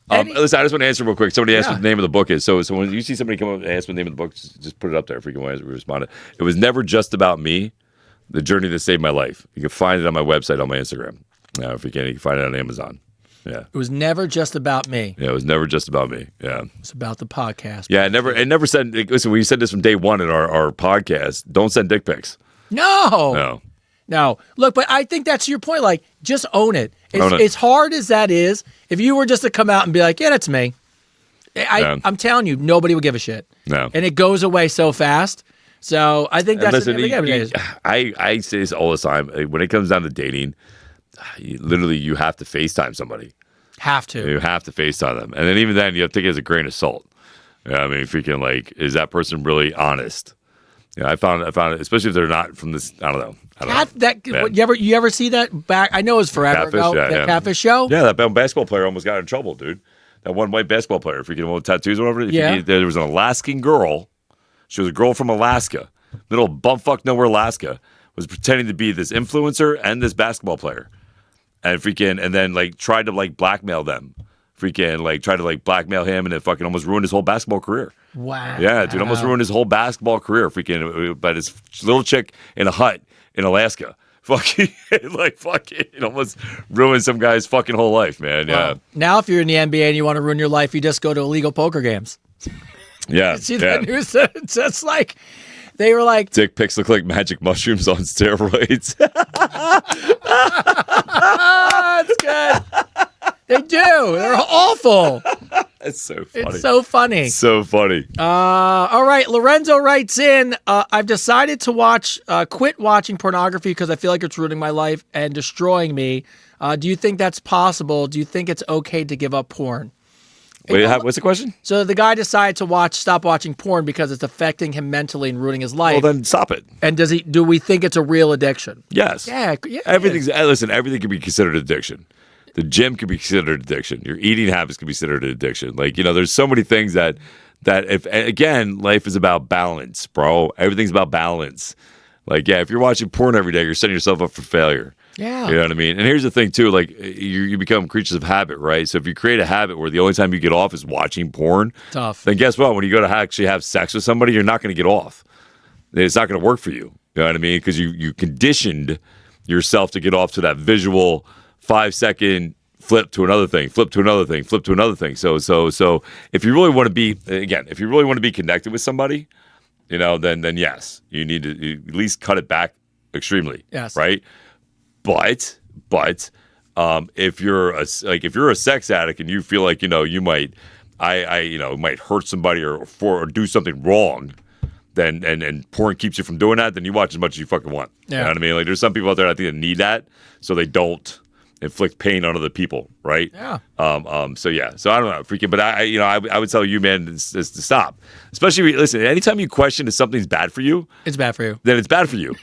Listen, I just want to answer real quick. Somebody asked what the name of the book is. So when you see somebody come up and ask what the name of the book, just put it up there if you can respond. It was never just about me. The journey that saved my life. You can find it on my website on my Instagram. If you can find it on Amazon. Yeah. It was never just about me. Yeah, it was never just about me. Yeah. It's about the podcast. Yeah, it never said. Listen, we said this from day one in our podcast. Don't send dick pics. No. Look, but I think that's your point. Like, just own it. Own it. As hard as that is, if you were just to come out and be like, yeah, that's me. I'm telling you, nobody would give a shit. No. And it goes away so fast. So I think that's I say this all the time. When it comes down to dating, you have to FaceTime somebody. Have to. You have to FaceTime them. And then even then, you have to take it as a grain of salt. I mean, freaking like, is that person really honest? Yeah, I found it, especially if they're not from this. I don't know. You ever see that back? I know it was forever Catfish, ago. yeah, that Catfish show. Yeah, that basketball player almost got in trouble, dude. That one white basketball player, freaking with tattoos or whatever. Yeah. There was an Alaskan girl. She was a girl from Alaska, little bumfuck nowhere, Alaska, was pretending to be this influencer and this basketball player, and then like tried to like blackmail them. Tried to like blackmail him and then fucking almost ruined his whole basketball career. Wow. Yeah, dude, almost ruined his whole basketball career. By this little chick in a hut in Alaska. It almost ruined some guy's fucking whole life, man. Yeah. Well, now, if you're in the NBA and you want to ruin your life, you just go to illegal poker games. Yeah. See that news? It's just like they were like, dick pics look like magic mushrooms on steroids. That's good. They do. They're awful. It's so funny. It's so funny. So funny. All right. Lorenzo writes in, I've decided to quit watching pornography because I feel like it's ruining my life and destroying me. Do you think that's possible? Do you think it's okay to give up porn? Wait, what's the question? So the guy decided to stop watching porn because it's affecting him mentally and ruining his life. Well, then stop it. And do we think it's a real addiction? Yes. Yeah. Listen, everything can be considered addiction. The gym can be considered addiction. Your eating habits can be considered an addiction. Like, there's so many things that if, again, life is about balance, bro. Everything's about balance. Like, yeah, if you're watching porn every day, you're setting yourself up for failure. Yeah. You know what I mean? And here's the thing, too. Like, you become creatures of habit, right? So if you create a habit where the only time you get off is watching porn, tough. Then guess what? When you go to actually have sex with somebody, you're not going to get off. It's not going to work for you. You know what I mean? Because you conditioned yourself to get off to that visual 5-second flip to another thing, flip to another thing, flip to another thing. So if you really want to be connected with somebody, then yes, you need to at least cut it back extremely. Yes. Right. But if you're a sex addict and you feel like you might hurt somebody or do something wrong, then and porn keeps you from doing that, then you watch as much as you fucking want. Yeah. You know what I mean? Like there's some people out there I think that need that so they don't inflict pain on other people, right? Yeah. So yeah. So I don't know, freaking. But I would tell you, man, is to stop. Especially listen. Anytime you question if something's bad for you, it's bad for you. Then it's bad for you.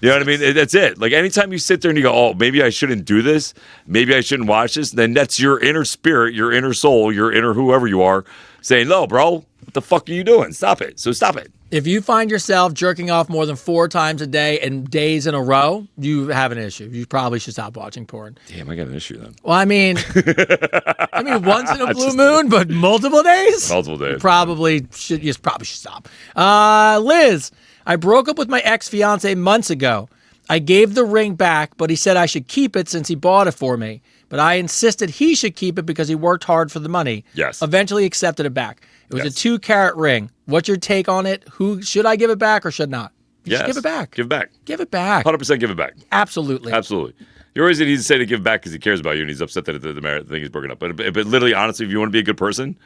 You know what I mean? That's it. Like anytime you sit there and you go, oh, maybe I shouldn't do this, maybe I shouldn't watch this, then that's your inner spirit, your inner soul, your inner whoever you are saying, no, bro, what the fuck are you doing? Stop it. So stop it. If you find yourself jerking off more than 4 times a day and days in a row, you have an issue. You probably should stop watching porn. Damn, I got an issue then. Well, I mean, once in a blue moon, but multiple days? Multiple days. You probably should stop. Liz, I broke up with my ex-fiance months ago. I gave the ring back, but he said I should keep it since he bought it for me. But I insisted he should keep it because he worked hard for the money. Yes. Eventually accepted it back. It was a 2-carat ring. What's your take on it? Should I give it back or should not? You should give it back. Give it back. Give it back. 100% give it back. Absolutely. Absolutely. You're always going to say to give it back because he cares about you and he's upset that the thing is broken up. But literally, honestly, if you want to be a good person,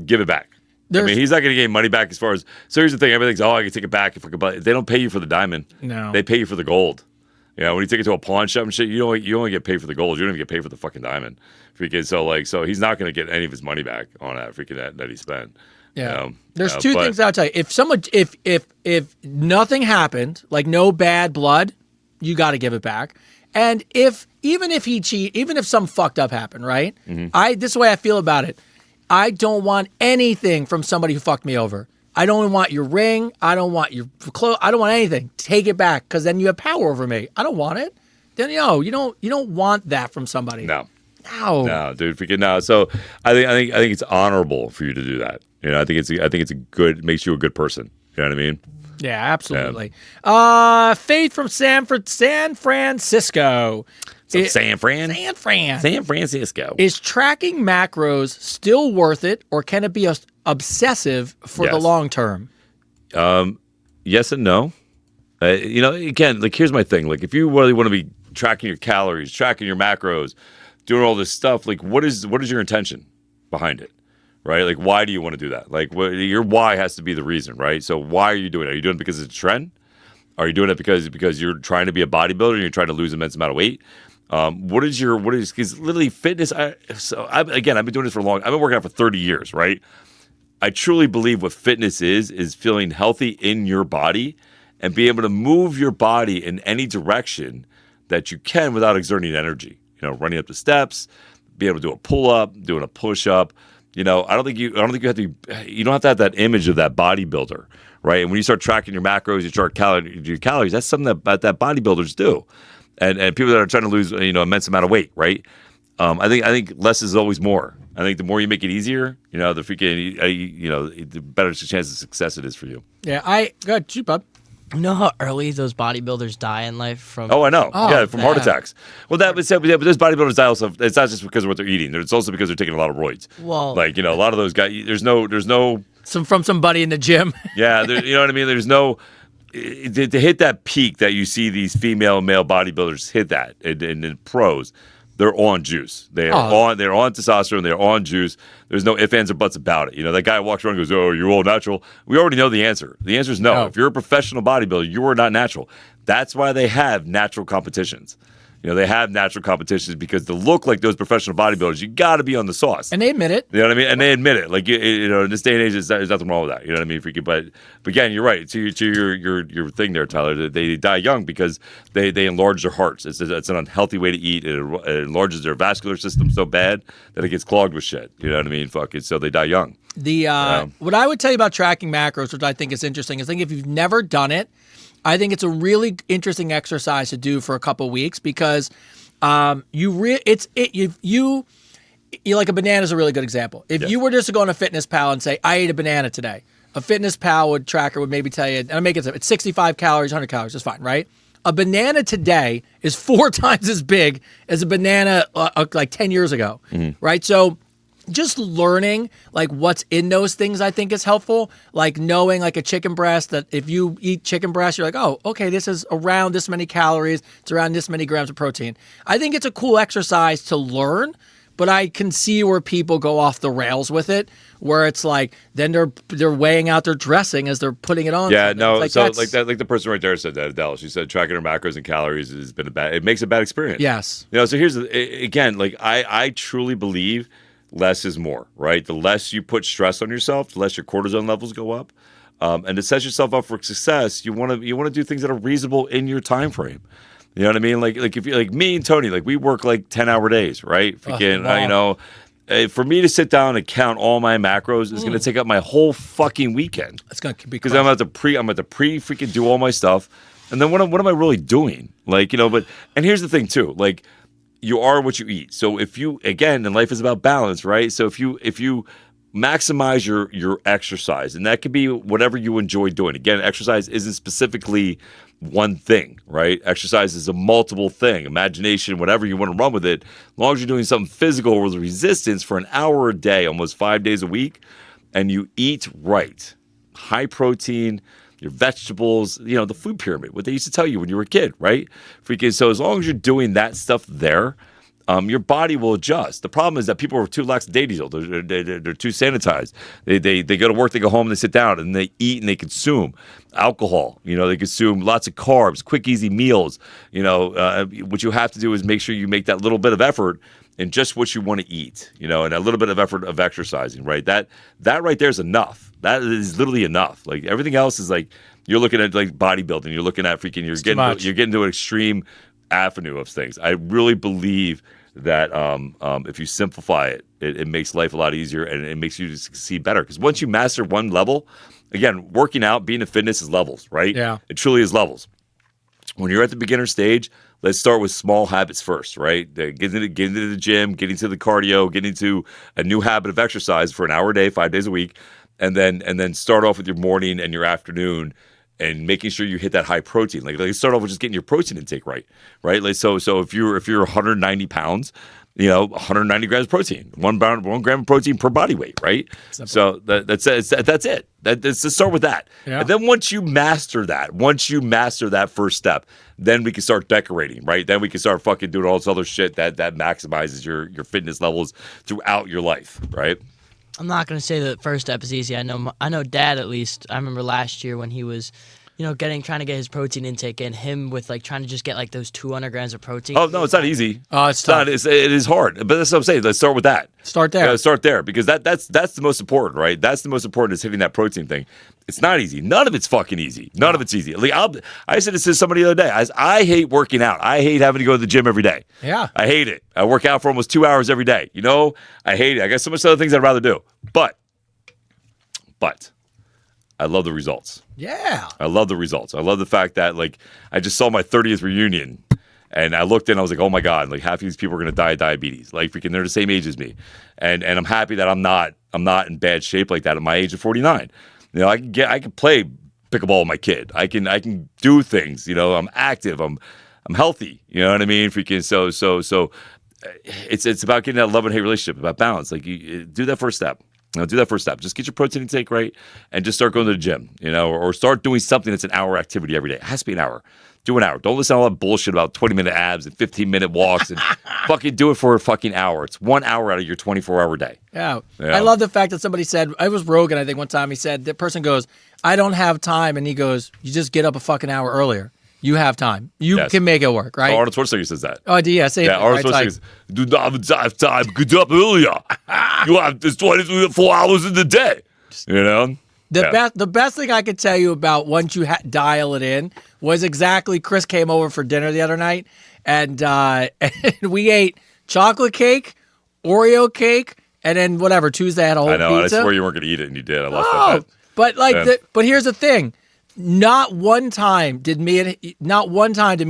give it back. I mean, he's not going to gain money back as far as. So here's the thing: everything's I can take it back if I could buy it. They don't pay you for the diamond. No, they pay you for the gold. You know, when you take it to a pawn shop and shit, you only get paid for the gold. You don't even get paid for the fucking diamond. So he's not going to get any of his money back on that he spent. Yeah. There's two things I'll tell you. If nothing happened, like no bad blood, you got to give it back. And even if some fucked up happened, right? Mm-hmm. This is the way I feel about it. I don't want anything from somebody who fucked me over. I don't want your ring. I don't want your clothes. I don't want anything. Take it back because then you have power over me. I don't want it. Then you don't want that from somebody. No, dude, freaking no. So I think it's honorable for you to do that. You know, I think it's a good, makes you a good person. You know what I mean? Yeah, absolutely. Faith from San Francisco. San Francisco. Is tracking macros still worth it, or can it be obsessive for the long term? Yes and no. Again, like here's my thing. Like if you really want to be tracking your calories, tracking your macros, doing all this stuff, like what is your intention behind it? Right? Like why do you want to do that? Like your why has to be the reason, right? So why are you doing it? Are you doing it because it's a trend? Are you doing it because you're trying to be a bodybuilder and you're trying to lose an immense amount of weight? Because literally fitness, I've been doing this for long. I've been working out for 30 years, right? I truly believe what fitness is feeling healthy in your body and be able to move your body in any direction that you can without exerting energy. Running up the steps, being able to do a pull-up, doing a push-up. I don't think you have to. You don't have to have that image of that bodybuilder, right? And when you start tracking your macros, you start your calories. That's something that bodybuilders do, and people that are trying to lose immense amount of weight, right? I think less is always more. I think the more you make it easier, the better chance of success it is for you. Yeah, go ahead, shoot, bub. You know how early those bodybuilders die in life from? Oh, I know. From heart attacks. Well, that was said. But those bodybuilders die also. It's not just because of what they're eating. It's also because they're taking a lot of roids. Well, a lot of those guys. There's no. From somebody in the gym. Yeah, you know what I mean. There's no to hit that peak that you see these female and male bodybuilders hit that in pros. They're on juice. They're on testosterone. They're on juice. There's no ifs, ands, or buts about it. That guy walks around and goes, "Oh, you're all natural." We already know the answer. The answer is no. If you're a professional bodybuilder, you are not natural. That's why they have natural competitions. They have natural competitions because to look like those professional bodybuilders, you got to be on the sauce. And they admit it. You know what I mean? And they admit it. Like, in this day and age, there's nothing wrong with that. You know what I mean? But again, you're right. To your thing there, Tyler, they die young because they enlarge their hearts. It's an unhealthy way to eat. It enlarges their vascular system so bad that it gets clogged with shit. You know what I mean? So they die young. What I would tell you about tracking macros, which I think is interesting, is if you've never done it, I think it's a really interesting exercise to do for a couple weeks because like a banana is a really good example. If you were just to go on a Fitness Pal and say, I ate a banana today, a Fitness Pal tracker would maybe tell you, and I make it simple, it's 65 calories, 100 calories, that's fine, right? A banana today is 4 times as big as a banana like 10 years ago, right? So just learning like what's in those things I think is helpful. Like knowing like a chicken breast, that if you eat chicken breast, you're like, oh, okay, this is around this many calories. It's around this many grams of protein. I think it's a cool exercise to learn, but I can see where people go off the rails with it, where it's like then they're weighing out their dressing as they're putting it on. Yeah, no. Like the person right there said that, Adele. She said tracking her macros and calories has been it makes a bad experience. Yes. So here's again, like I truly believe less is more, right? The less you put stress on yourself, the less your cortisol levels go up. And to set yourself up for success, you want to do things that are reasonable in your time frame. You know what I mean? Like if you like me and Tony, like we work like 10-hour days, right? Freaking, wow. for me to sit down and count all my macros is going to take up my whole fucking weekend. It's going to be because I'm at the pre freaking do all my stuff, and then what am I really doing? Like, but and here's the thing too, like you are what you eat. So if you again, and life is about balance, right? So if you maximize your exercise, and that could be whatever you enjoy doing. Again, exercise isn't specifically one thing, right? Exercise is a multiple thing. Imagination, whatever you want to run with it, as long as you're doing something physical with resistance for an hour a day, almost 5 days a week, and you eat right, high protein, your vegetables, the food pyramid, what they used to tell you when you were a kid, right? Freaking, so as long as you're doing that stuff there, your body will adjust. The problem is that people are too lackadaisical. They're too sanitized. They go to work, they go home, and they sit down, and they eat and they consume alcohol. They consume lots of carbs, quick, easy meals. What you have to do is make sure you make that little bit of effort in just what you want to eat. And a little bit of effort of exercising. Right? That right there is enough. That is literally enough. Like everything else is like you're looking at like bodybuilding. You're looking at freaking. You're getting to an extreme avenue of things. I really believe that if you simplify it, it makes life a lot easier and it makes you succeed better. Because once you master one level, again, working out, being in fitness is levels, right? Yeah. It truly is levels. When you're at the beginner stage, let's start with small habits first, right? Getting into the gym, getting to the cardio, getting to a new habit of exercise for an hour a day, 5 days a week, and then start off with your morning and your afternoon and making sure you hit that high protein. Like start off with just getting your protein intake right? Like so if you're 190 pounds, 190 grams of protein, 1 gram of protein per body weight, right? Simple. So that's it. Let's start with that. Yeah. And then once you master that first step, then we can start decorating, right? Then we can start fucking doing all this other shit that maximizes your fitness levels throughout your life, right? I'm not gonna say the first step is easy. I know Dad at least. I remember last year when he was, trying to get his protein intake in, him with like trying to just get like those 200 grams of protein. Oh no, it's not easy. Oh, it's tough. It is hard. But that's what I'm saying. Let's start with that. Start there. Start there because that's the most important, right? That's the most important is hitting that protein thing. It's not easy. None of it's fucking easy. None of it's easy. Like I said this to somebody the other day. I hate working out. I hate having to go to the gym every day. Yeah. I hate it. I work out for almost 2 hours every day. I hate it. I got so much other things I'd rather do. But I love the results. Yeah. I love the results. I love the fact that like I just saw my 30th reunion and I looked in, I was like, oh my God, like half of these people are gonna die of diabetes. Like freaking they're the same age as me. And I'm happy that I'm not in bad shape like that at my age of 49. I can play pickleball with my kid. I can do things, I'm active, I'm healthy. You know what I mean? Freaking so it's about getting that love and hate relationship, about balance. Like you do that first step. Do that first step. Just get your protein intake right and just start going to the gym, or start doing something that's an hour activity every day. It has to be an hour. Do an hour. Don't listen to all that bullshit about 20-minute abs and 15-minute walks and fucking do it for a fucking hour. It's 1 hour out of your 24-hour day. Yeah. I love the fact that somebody said, it was Rogan, I think one time he said, the person goes, I don't have time. And he goes, you just get up a fucking hour earlier. You have time. You can make it work, right? Arnold Schwarzenegger says that. Oh, yeah, same thing. Arnold Schwarzenegger says, do not have time. Get up earlier. You have this 24 hours in the day. The best thing I could tell you about once you dial it in was exactly Chris came over for dinner the other night, and we ate chocolate cake, Oreo cake, and then whatever, Tuesday I had a whole pizza. I know, I swore you weren't going to eat it, and you did. I lost that. But here's the thing. Not one time did me and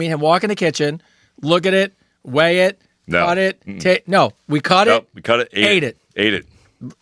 him walk in the kitchen, look at it, weigh it, cut it. We cut it. We cut it. Ate it.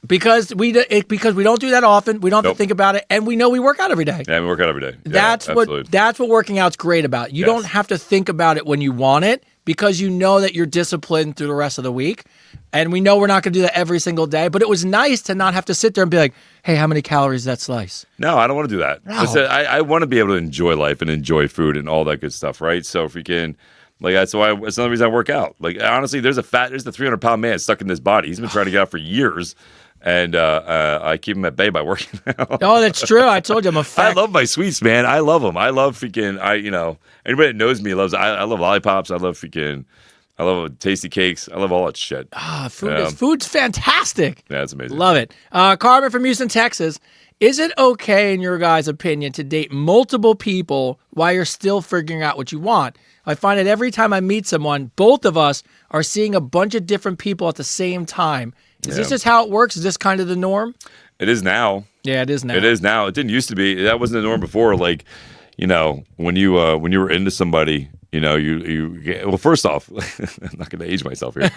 Because we don't do that often. We don't have to think about it, and we know we work out every day. Yeah, we work out every day. That's what working out's great about. You don't have to think about it when you want it because you know that you're disciplined through the rest of the week. And we know we're not going to do that every single day, but it was nice to not have to sit there and be like, hey, how many calories is that slice? No, I don't want to do that. No. I want to be able to enjoy life and enjoy food and all that good stuff, right? So if we can, that's another reason I work out. Like, honestly, there's the 300-pound man stuck in this body. He's been trying to get out for years. And I keep him at bay by working out. Oh, that's true. I told you I'm a fat. I love my sweets, man. I love them. I love freaking, anybody that knows me loves, I love lollipops. I love freaking, I love tasty cakes. I love all that shit. Food's fantastic. Yeah, it's amazing. Love it. Carmen from Houston, Texas. Is it okay, in your guys' opinion, to date multiple people while you're still figuring out what you want? I find that every time I meet someone, both of us are seeing a bunch of different people at the same time. Is this just how it works? Is this kind of the norm? It is now. Yeah, it is now. It is now. It didn't used to be. That wasn't the norm before. Like, when you were into somebody, well, first off, I'm not going to age myself here.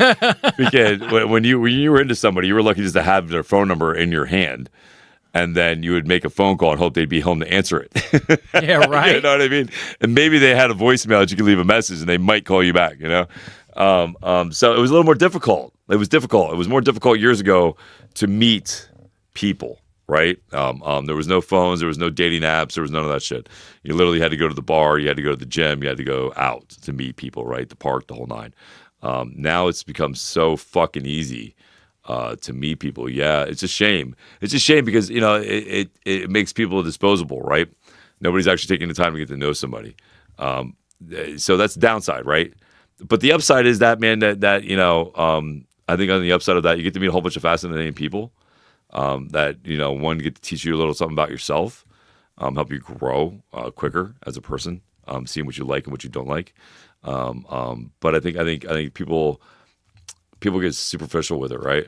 Because when you were into somebody, you were lucky just to have their phone number in your hand. And then you would make a phone call and hope they'd be home to answer it. Yeah, right. You know what I mean? And maybe they had a voicemail that you could leave a message and they might call you back, So it was a little more difficult. It was difficult. It was more difficult years ago to meet people, right? There was no phones. There was no dating apps. There was none of that shit. You literally had to go to the bar. You had to go to the gym. You had to go out to meet people, right? The park, the whole nine. Now it's become so fucking easy to meet people. Yeah, it's a shame. It's a shame because, it makes people disposable, right? Nobody's actually taking the time to get to know somebody. So that's the downside, right? But the upside is that, man, that I think on the upside of that, you get to meet a whole bunch of fascinating people that, one, get to teach you a little something about yourself, help you grow quicker as a person, seeing what you like and what you don't like. But I think people get superficial with it, right?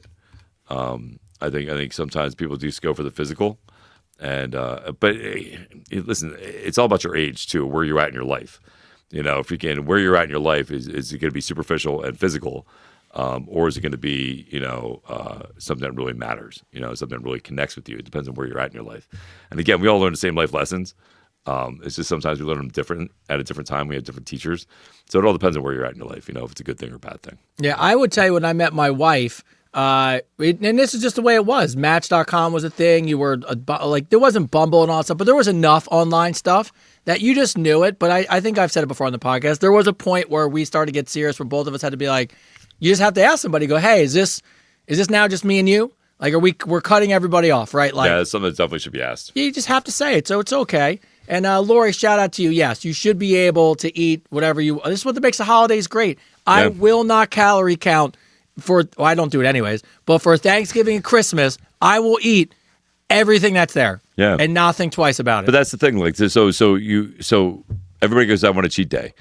I think sometimes people do go for the physical, but listen, it's all about your age too, where you're at in your life. Where you're at in your life is it going to be superficial and physical, or is it going to be something that really matters? Something that really connects with you. It depends on where you're at in your life. And again, we all learn the same life lessons. It's just sometimes we learn them different at a different time. We have different teachers, so it all depends on where you're at in your life. If it's a good thing or a bad thing. Yeah, I would tell you when I met my wife, and this is just the way it was. Match.com was a thing. You were there wasn't Bumble and all that stuff, but there was enough online stuff that you just knew it. But I think I've said it before on the podcast. There was a point where we started to get serious, where both of us had to be like, you just have to ask somebody. Go, hey, is this now just me and you? Like, we're cutting everybody off, right? Like, yeah, that's something that definitely should be asked. You just have to say it, so it's okay. And Lori, shout out to you. Yes, you should be able to eat whatever you. This is what makes the holidays great. I will not calorie count I don't do it anyways. But for Thanksgiving and Christmas, I will eat everything that's there. Yeah, and not think twice about it. But that's the thing. Like, so everybody goes, I want a cheat day.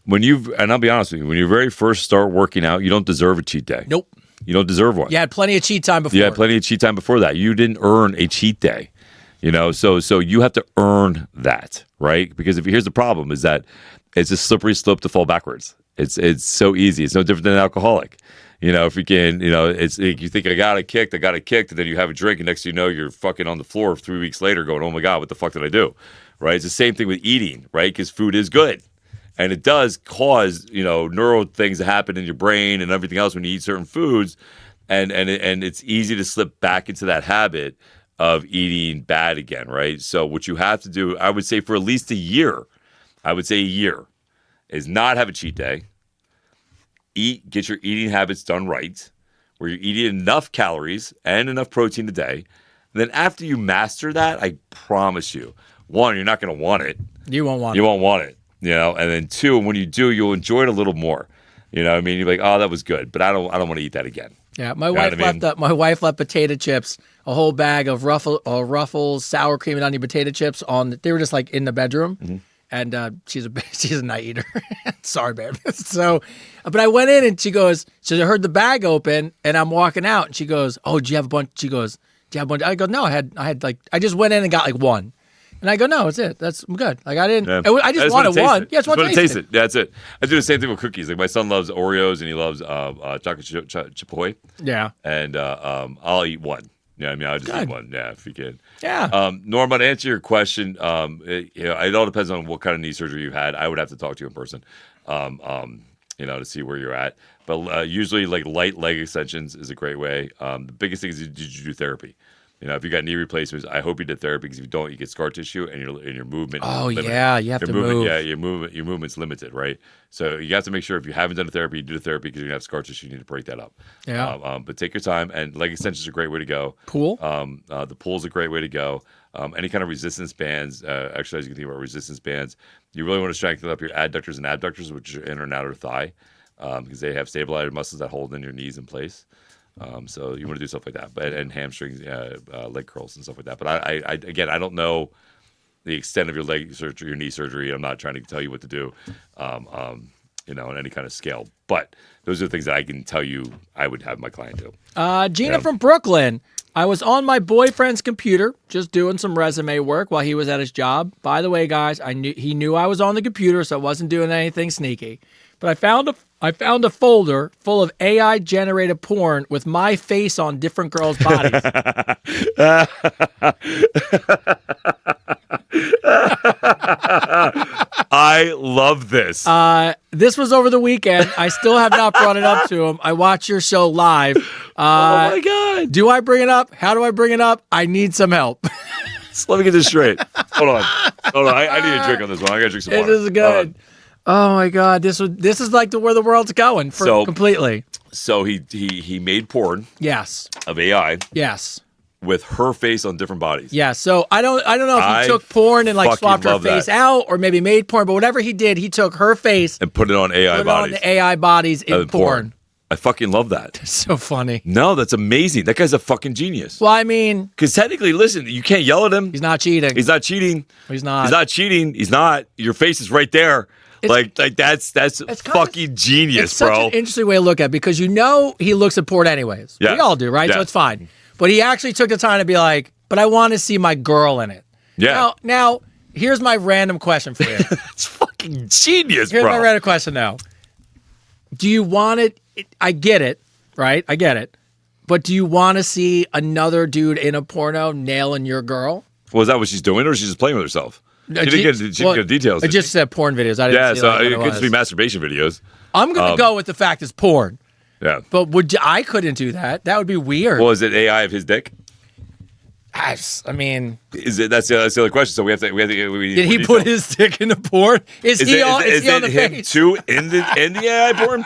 And I'll be honest with you, when you very first start working out, you don't deserve a cheat day. Nope. You don't deserve one. You had plenty of cheat time before. You had plenty of cheat time before that. You didn't earn a cheat day. So you have to earn that, right? Because here's the problem is that it's a slippery slope to fall backwards. It's so easy. It's no different than an alcoholic. If you can, it's you think I got it kicked, and then you have a drink, and next thing you know, you're fucking on the floor 3 weeks later going, oh my God, what the fuck did I do? Right? It's the same thing with eating, right? Because food is good. And it does cause, neural things to happen in your brain and everything else when you eat certain foods. And it's easy to slip back into that habit of eating bad again, right? So what you have to do, I would say for at least a year, is not have a cheat day. Get your eating habits done right, where you're eating enough calories and enough protein a day. And then after you master that, I promise you, one, you're not going to want it. You won't want it. And then two, when you do, you'll enjoy it a little more. You're like, oh, that was good, but I don't want to eat that again. Yeah, my wife left potato chips, a whole bag of Ruffles sour cream and onion potato chips they were just like in the bedroom. Mm-hmm. And she's a night eater. Sorry, babe. But I went in and she I heard the bag open and I'm walking out and she goes, oh, do you have a bunch? She goes, do you have a bunch? I go, no, I had I just went in and got like one. And I go, no, it's it. I'm good. Like I didn't. Yeah. I just wanted one. Yeah, I just want to taste it. Yeah, that's it. I do the same thing with cookies. Like my son loves Oreos and he loves chocolate chip ahoy. Yeah. And I'll eat one. Yeah, I'll just eat one. Yeah, if you can. Yeah. Norma, to answer your question, it all depends on what kind of knee surgery you had. I would have to talk to you in person, to see where you're at. But usually, like light leg extensions is a great way. The biggest thing is, did you do therapy? If you got knee replacements, I hope you did therapy because if you don't, you get scar tissue and your movement. Oh yeah, you have to move. Yeah, your movement's limited, right? So you have to make sure if you haven't done a therapy, you do the therapy because you're gonna have scar tissue. You need to break that up. Yeah. But take your time, and leg extensions are a great way to go. Pool. The pool's a great way to go. Any kind of resistance bands, exercise you can think about resistance bands. You really want to strengthen up your adductors and abductors, which are inner and outer thigh. because they have stabilizer muscles that hold in your knees in place. So you want to do stuff like that, but and hamstrings, leg curls and stuff like that. But I again, I don't know the extent of your leg surgery, your knee surgery. I'm not trying to tell you what to do, on any kind of scale. But those are the things that I can tell you I would have my client do. Gina from Brooklyn. I was on my boyfriend's computer just doing some resume work while he was at his job. By the way, guys, he knew I was on the computer, so I wasn't doing anything sneaky. But I found a folder full of AI generated porn with my face on different girls' bodies. I love this. This was over the weekend. I still have not brought it up to him. I watch your show live. Oh my God. Do I bring it up? How do I bring it up? I need some help. Let me get this straight. Hold on. I need a drink on this one. I gotta drink some water. It is good. Oh my God, this is like where the world's going completely. So he made porn. Yes. Of AI. Yes. With her face on different bodies. Yeah. So I don't know if he took porn and like swapped her face out, or maybe made porn. But whatever he did, he took her face and put it on AI bodies. On the AI bodies in porn. I fucking love that. That's so funny. No, that's amazing. That guy's a fucking genius. Well, I mean, because technically, listen, you can't yell at him. He's not cheating. He's not cheating. He's not. He's not cheating. He's not. Your face is right there. That's fucking genius, it's bro. Such an interesting way to look at it because he looks at porn anyways. Yeah. We all do, right? Yeah. So it's fine. But he actually took the time to be like, but I want to see my girl in it. Yeah. Now here's my random question for you. It's fucking genius, Here's bro. my random question now. Do you want it? I get it, right? I get it. But do you want to see another dude in a porno nailing your girl? Well, is that what she's doing, or is she just playing with herself? She didn't get details. I just said porn videos. I didn't see so what it could just be masturbation videos. I'm going to go with the fact it's porn. Yeah. But I couldn't do that. That would be weird. Well, is it AI of his dick? I mean, is it? That's the other question. So we have to. Did he put his dick in the porn? Is he on the him page? Too in the AI porn?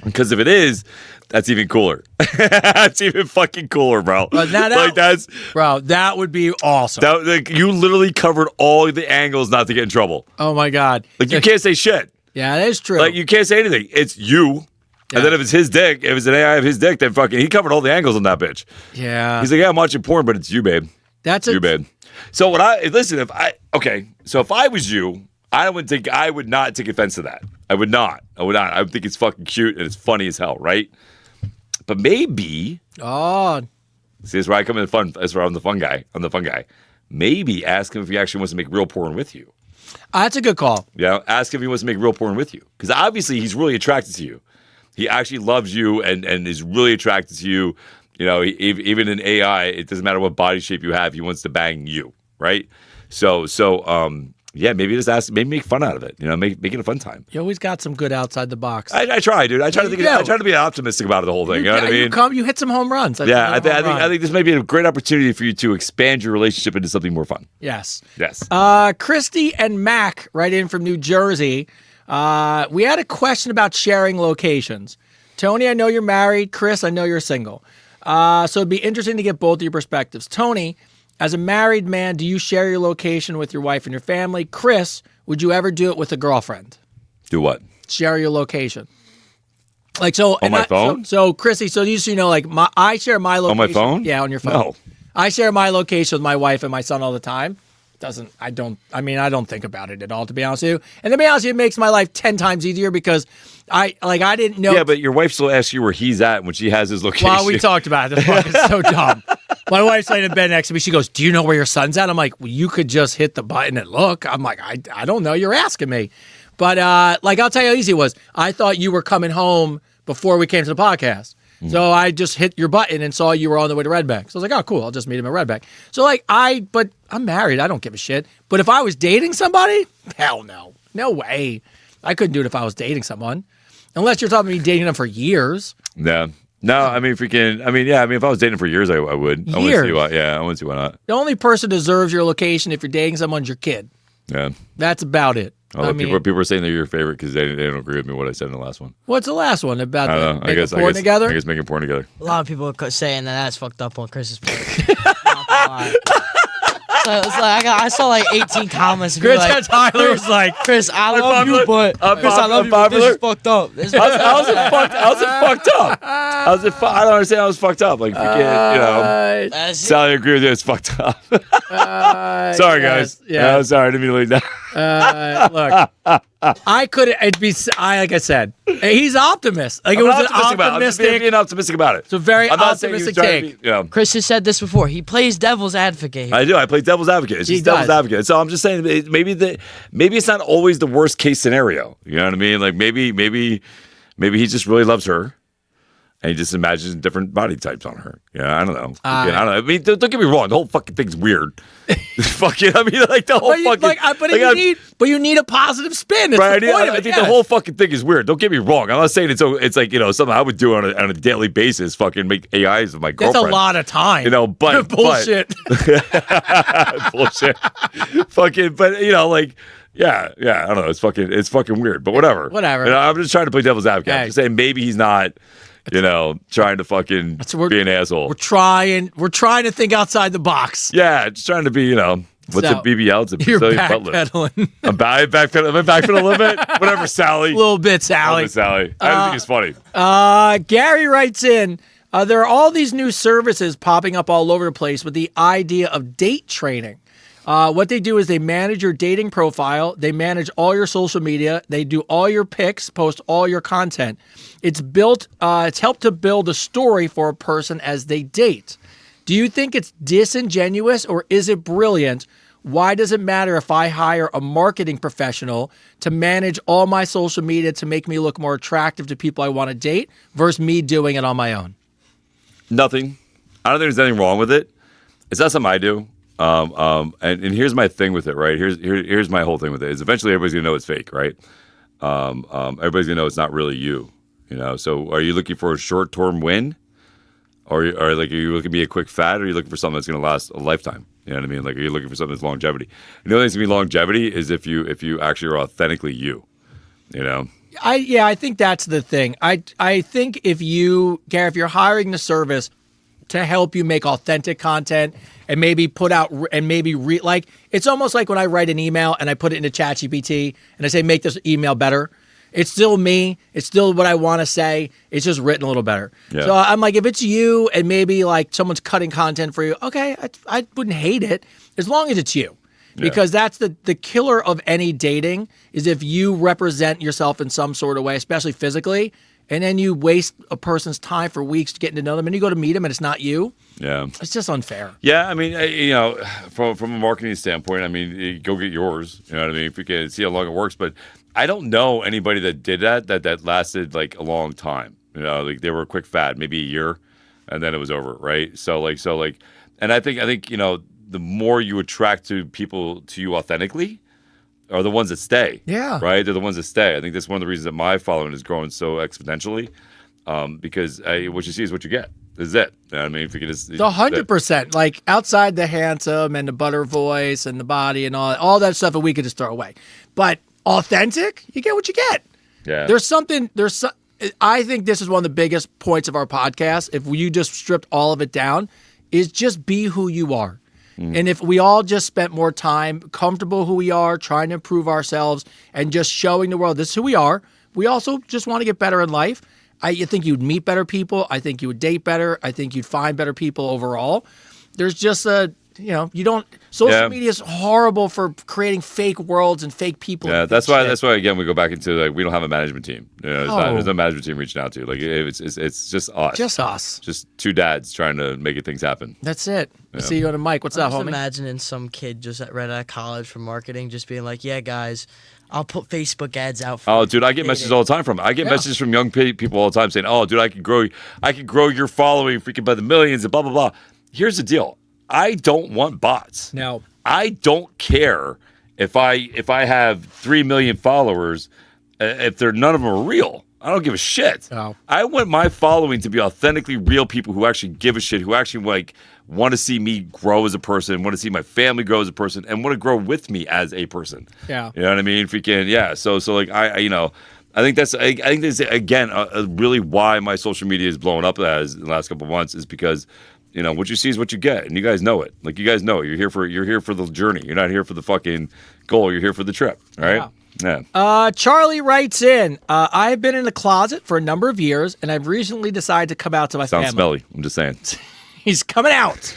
Because if it is, that's even cooler. That's even fucking cooler, bro. That would be awesome. You literally covered all the angles not to get in trouble. Oh my God! Like you can't say shit. Yeah, that is true. Like you can't say anything. It's you. Yeah. And then if it's his dick, if it's an AI of his dick, then fucking he covered all the angles on that bitch. Yeah. He's like, yeah, I'm watching porn, but it's you, babe. You, babe. So if I was you, I would not take offense to that. I would not. I would think it's fucking cute and it's funny as hell, right? But maybe. Oh. See, this is where I come in the fun. That's where I'm the fun guy. Maybe ask him if he actually wants to make real porn with you. That's a good call. Yeah, ask him if he wants to make real porn with you. Because obviously he's really attracted to you. He actually loves you and is really attracted to you. You know, even in AI, it doesn't matter what body shape you have. He wants to bang you, right? So, maybe just maybe make fun out of it. You know, make it a fun time. You always got some good outside the box. I try, dude. I try to be optimistic about the whole thing. You know what I mean? You hit some home runs. I think this may be a great opportunity for you to expand your relationship into something more fun. Yes. Christy and Mac right in from New Jersey. We had a question about sharing locations. Tony, I know you're married. Chris, I know you're single. So it'd be interesting to get both of your perspectives. Tony, as a married man, do you share your location with your wife and your family? Chris, would you ever do it with a girlfriend? Do what? Share your location. Like so on my phone? So Chrissy, so you know, like I share my location. On my phone? Yeah, on your phone. No. I share my location with my wife and my son all the time. I don't think about it at all, to be honest with you. And to be honest with you, it makes my life 10 times easier because I didn't know. Yeah, but your wife still asks you where he's at when she has his location. Well, we talked about it. This fucking so dumb. My wife's laying in bed next to me. She goes, "Do you know where your son's at?" I'm like, "Well, you could just hit the button and look." I'm like, I don't know. You're asking me. But I'll tell you how easy it was. I thought you were coming home before we came to the podcast. So I just hit your button and saw you were on the way to Red Bank. So I was like, oh, cool. I'll just meet him at Red Bank. So but I'm married. I don't give a shit. But if I was dating somebody, hell no. No way. I couldn't do it if I was dating someone. Unless you're talking about me dating them for years. Yeah. No, I mean, if I was dating for years, I would. I wouldn't see why not. The only person deserves your location if you're dating someone's your kid. Yeah. That's about it. People are saying they're your favorite because they don't agree with me what I said in the last one. What's the last one about? I guess porn together. I guess making porn together. A lot of people are saying that's fucked up on Chris's part. So I saw like 18 comments. And Chris like, Tyler was like, Chris, I love popular. you, but I'm Chris, I love you, but this is fucked up. This is How's it fucked up? I don't understand how it's fucked up. Like, freaking, That's it. Sally, I agree with you. It's fucked up. Sorry, guys. Yeah. I'm sorry. I didn't mean to leave that. Look, I could. Like I said, he's optimist. Like it was an optimistic. Being optimistic about it. It's a very I'm not saying he was optimistic trying to take. be, you know. Chris has said this before. He plays devil's advocate. I do. I play devil's advocate. It's He just devil's does. advocate. So I'm just saying, maybe it's not always the worst case scenario. You know what I mean? Like maybe he just really loves her, and he just imagines different body types on her. Yeah, I don't know. I don't know. I mean, don't get me wrong. The whole fucking thing's weird. Fucking, I mean, like the whole But you need a positive spin. That's right. the point of I it, think yes. the whole fucking thing is weird. Don't get me wrong. I'm not saying it's like something I would do on a daily basis. Fucking make AIs of my That's girlfriend. a lot of time. But bullshit. bullshit. Fucking, but like. Yeah, I don't know. It's fucking weird, but whatever. Whatever. I'm just trying to play devil's advocate. Hey. I'm just saying maybe he's not, trying to fucking be an asshole. We're trying to think outside the box. Yeah, just trying to be, what's So, a BBL? It's a You're Brazilian butt lift. backpedaling. I'm backpedaling. Am I backpedaling a little bit? Whatever, Sally. A little bit, Sally. Sally. I don't think it's funny. Gary writes in, there are all these new services popping up all over the place with the idea of date training. What they do is they manage your dating profile. They manage all your social media. They do all your pics, post all your content. It's helped to build a story for a person as they date. Do you think it's disingenuous or is it brilliant? Why does it matter if I hire a marketing professional to manage all my social media to make me look more attractive to people I want to date versus me doing it on my own? Nothing. I don't think there's anything wrong with it. It's not something I do. And here's my thing with it, right? Here's my whole thing with it is eventually everybody's gonna know it's fake, right? Everybody's gonna know it's not really you, So are you looking for a short-term win, or are you looking to be a quick fad, or are you looking for something that's gonna last a lifetime? You know what I mean? Like, are you looking for something that's longevity? The only thing's gonna be longevity is if you actually are authentically you, I think that's the thing. I think if you're hiring the service to help you make authentic content and maybe put out and maybe it's almost like when I write an email and I put it into ChatGPT and I say, make this email better. It's still me. It's still what I want to say. It's just written a little better. Yeah. So I'm like, if it's you and maybe like someone's cutting content for you, okay, I wouldn't hate it as long as it's you. Because that's the killer of any dating is if you represent yourself in some sort of way, especially physically, and then you waste a person's time for weeks getting to know them, and you go to meet them and it's not you. Yeah, it's just unfair. Yeah, I mean, from a marketing standpoint, I mean, go get yours. You know what I mean? If you can see how long it works, but I don't know anybody that did that lasted like a long time. Like they were a quick fad, maybe a year, and then it was over, right? So, and I think the more you attract to people to you authentically are the ones that stay. Yeah. Right? They're the ones that stay. I think that's one of the reasons that my following is growing so exponentially because what you see is what you get. This is it. You know what I mean? If you can just, 100%. Like outside the handsome and the butter voice and the body and all that stuff that we could just throw away. But authentic, you get what you get. Yeah. I think this is one of the biggest points of our podcast. If you just stripped all of it down, is just be who you are. And if we all just spent more time comfortable who we are, trying to improve ourselves, and just showing the world this is who we are, we also just want to get better in life. I think you'd meet better people. I think you would date better. I think you'd find better people overall. There's just social media is horrible for creating fake worlds and fake people. Yeah, that's why again we go back into like we don't have a management team. There's no management team reaching out to you. Like it's just us. Just us. Just two dads trying to make things happen. That's it. Yeah. See you on the mic. What's up, homie? I'm imagining some kid just right out of college for marketing just being like, yeah, guys, I'll put Facebook ads out for dude, I get messages all the time from messages from young people all the time saying, oh, dude, I can grow your following freaking by the millions and blah, blah, blah. Here's the deal. I don't want bots. No. I don't care if I have 3 million followers, if none of them are real. I don't give a shit. Oh. I want my following to be authentically real people who actually give a shit, who actually want to see me grow as a person, want to see my family grow as a person, and want to grow with me as a person. Yeah. You know what I mean? So like I think that's again really why my social media is blowing up in the last couple of months is because what you see is what you get, and you guys know it. Like, you guys know it. You're here for the journey. You're not here for the fucking goal. You're here for the trip, right? Yeah. Charlie writes in, I've been in the closet for a number of years, and I've recently decided to come out to my Sounds family. smelly. I'm just saying. He's coming out.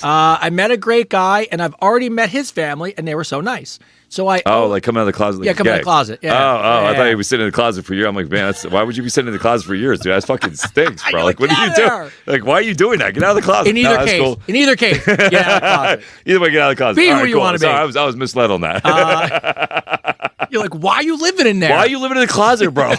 I met a great guy, and I've already met his family, and they were so nice. So like coming out of the closet. Like, yeah, coming out of the closet. Yeah. I thought you were sitting in the closet for years. I'm like, man, why would you be sitting in the closet for years, dude? That fucking stinks, bro. Like, what are you doing? Like, why are you doing that? Get out of the closet. In either case, cool. get out of the closet. Either way, get out of the closet. Be All who right, you cool. want to be. Sorry, I was misled on that. You're like, why are you living in there? Why are you living in the closet, bro?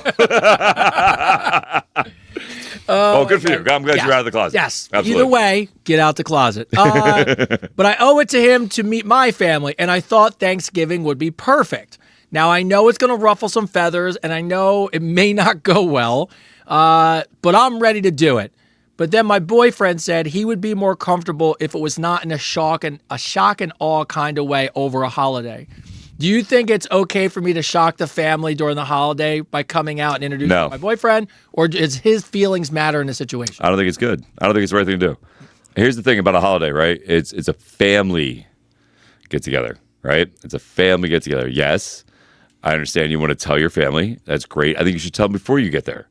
Good for you. I'm glad you're out of the closet. Yes. Absolutely. Either way, get out the closet. But I owe it to him to meet my family, and I thought Thanksgiving would be perfect. Now, I know it's going to ruffle some feathers, and I know it may not go well, but I'm ready to do it. But then my boyfriend said he would be more comfortable if it was not in a shock and awe kind of way over a holiday. Do you think it's okay for me to shock the family during the holiday by coming out and introducing my boyfriend, or does his feelings matter in the situation? I don't think it's good. I don't think it's the right thing to do. Here's the thing about a holiday, right? It's a family get together, right? It's a family get together. Yes, I understand you want to tell your family. That's great. I think you should tell them before you get there.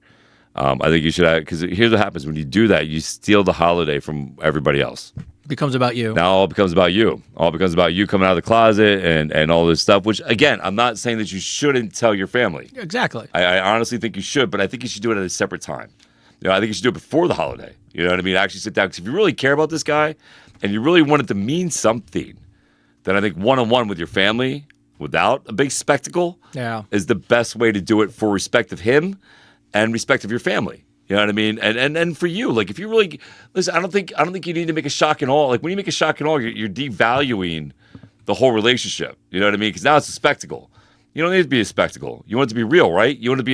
I think you should, because here's what happens when you do that: you steal the holiday from everybody else. It becomes about you. Now all becomes about you. All becomes about you coming out of the closet and all this stuff. Which, again, I'm not saying that you shouldn't tell your family. Exactly. I honestly think you should, but I think you should do it at a separate time. I think you should do it before the holiday. You know what I mean? Actually sit down, because if you really care about this guy and you really want it to mean something, then I think one-on-one with your family, without a big spectacle, is the best way to do it for respect of him and respect of your family. You know what I mean? And for you, like, if you really listen, I don't think you need to make a shock and awe. Like, when you make a shock and awe, you're devaluing the whole relationship. You know what I mean? Because now it's a spectacle. You don't need it to be a spectacle. You want it to be real, right? You want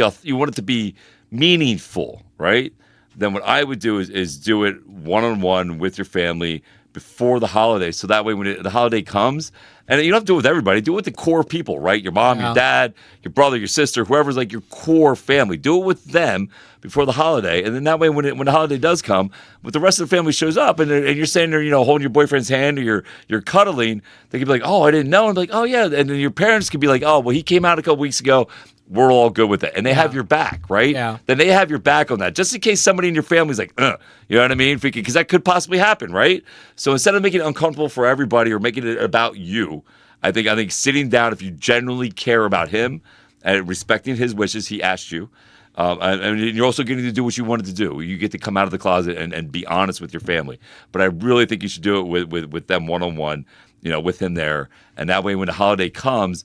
it to be meaningful, right? Then what I would do is do it one-on-one with your family before the holiday, so that way when the holiday comes, and you don't have to do it with everybody, do it with the core people, right? Your mom, your dad, your brother, your sister, whoever's like your core family. Do it with them before the holiday, and then that way when the holiday does come, when the rest of the family shows up and you're standing there, holding your boyfriend's hand, or you're cuddling, they could be like, oh, I didn't know, and be like, oh yeah, and then your parents could be like, oh, well, he came out a couple weeks ago. We're all good with it. And they have your back, right? Yeah. Then they have your back on that. Just in case somebody in your family's like, you know what I mean? Because that could possibly happen, right? So instead of making it uncomfortable for everybody or making it about you, I think sitting down, if you genuinely care about him and respecting his wishes, he asked you, and you're also getting to do what you wanted to do. You get to come out of the closet and be honest with your family. But I really think you should do it with them one-on-one, with him there. And that way when the holiday comes,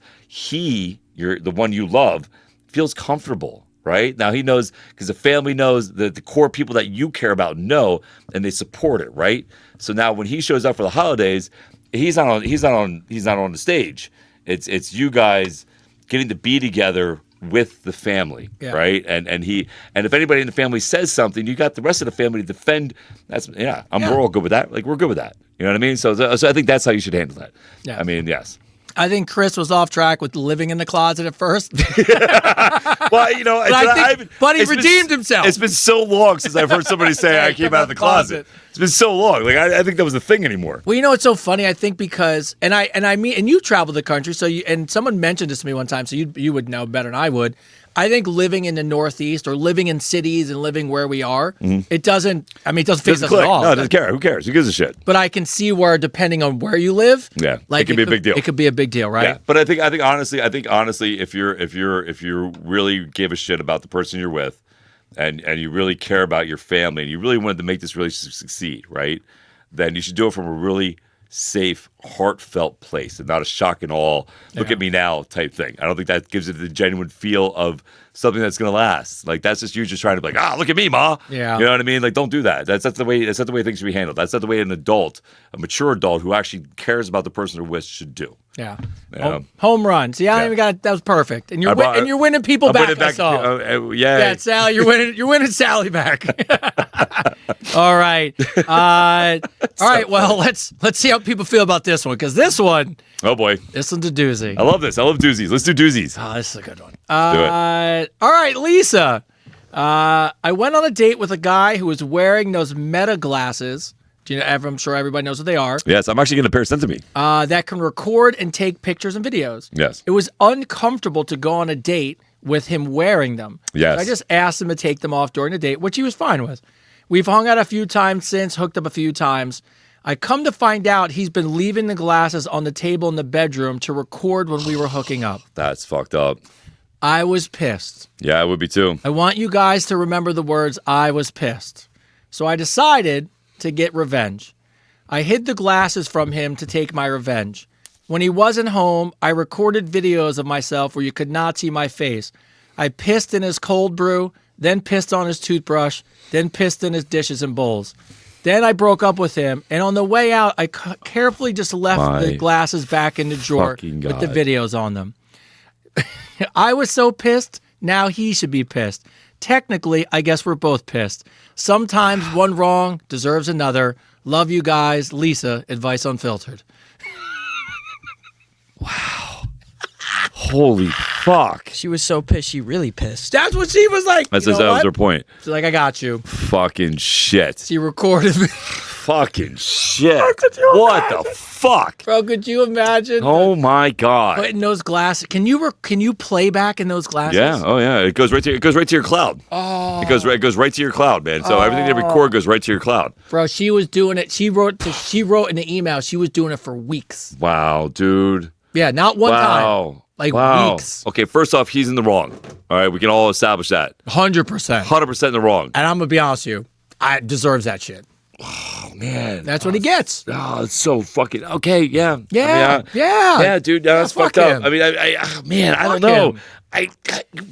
you're the one you love, feels comfortable, right? Now he knows, because the family knows that the core people that you care about know, and they support it, right? So now when he shows up for the holidays, he's not on the stage. It's you guys getting to be together with the family, right? And if anybody in the family says something, you got the rest of the family to defend. We're all good with that. Like, we're good with that. You know what I mean? So I think that's how you should handle that. Yeah. I mean, yes. I think Chris was off track with living in the closet at first. Well, but he redeemed himself. It's been so long since I've heard somebody say I came out of the closet. It's been so long. Like, I think that was the thing anymore. Well, it's so funny. I think because, and you traveled the country, so and someone mentioned this to me one time, so you would know better than I would. I think living in the Northeast or living in cities and living where we are, it doesn't fix us at all. No, it doesn't care. Who cares? Who gives a shit? But I can see where, depending on where you live, it could be a big deal. It could be a big deal, right? Yeah. But I think honestly, if you really give a shit about the person you're with, and you really care about your family, and you really wanted to make this relationship succeed, right? Then you should do it from a really safe, heartfelt place, and not a shock and awe, look at me now type thing. I don't think that gives it the genuine feel of something that's going to last. Like, that's just you just trying to be like, look at me, ma. Yeah. You know what I mean? Like, don't do that. That's not the way things should be handled. That's not the way a mature adult who actually cares about the person they're with should do. Yeah. Home run. See, that was perfect. And you're winning people back. Yeah, Sally, you're winning Sally back. All right. All right. Well, let's see how people feel about this one, because this one. Oh boy. This one's a doozy. I love this. I love doozies. Let's do doozies. Oh, this is a good one. Do it. All right, Lisa. I went on a date with a guy who was wearing those Meta glasses Do you know? I'm sure everybody knows what they are. Yes, I'm actually getting a pair sent to me. That can record and take pictures and videos. Yes. It was uncomfortable to go on a date with him wearing them. Yes. So I just asked him to take them off during the date, which he was fine with. We've hung out a few times since, hooked up a few times. I come to find out he's been leaving the glasses on the table in the bedroom to record when we were hooking up. That's fucked up. I was pissed. Yeah, I would be too. I want you guys to remember the words, I was pissed. So I decided to get revenge. I hid the glasses from him to take my revenge. When he wasn't home, I recorded videos of myself where you could not see my face. I pissed in his cold brew, then pissed on his toothbrush, then pissed in his dishes and bowls. Then I broke up with him, and on the way out, I carefully just left the glasses back in the drawer with the videos on them. I was so pissed, now he should be pissed. Technically, I guess we're both pissed. Sometimes one wrong deserves another. Love you guys. Lisa, Advice Unfiltered. Wow. Holy fuck. She was so pissed, she really pissed. That's what she was like. That was her point. She's like, I got you. Fucking shit. She recorded me. Fucking shit. What the fuck? Bro, could you imagine? Oh my god. Putting those glasses. Can you play back in those glasses? Yeah. Oh yeah. It goes right to your cloud. Oh. It goes right to your cloud, man. So everything they record goes right to your cloud. Bro, she was doing it. She wrote in the email. She was doing it for weeks. Wow, dude. Yeah, not one time. Like weeks. Okay, first off, he's in the wrong. All right, we can all establish that. 100%. 100% in the wrong. And I'm gonna be honest with you, I deserves that shit. Oh man, that's what he gets. Oh, it's so fucking okay. Yeah, yeah, yeah, dude. No, that's fucked up. Him. I mean, I don't know.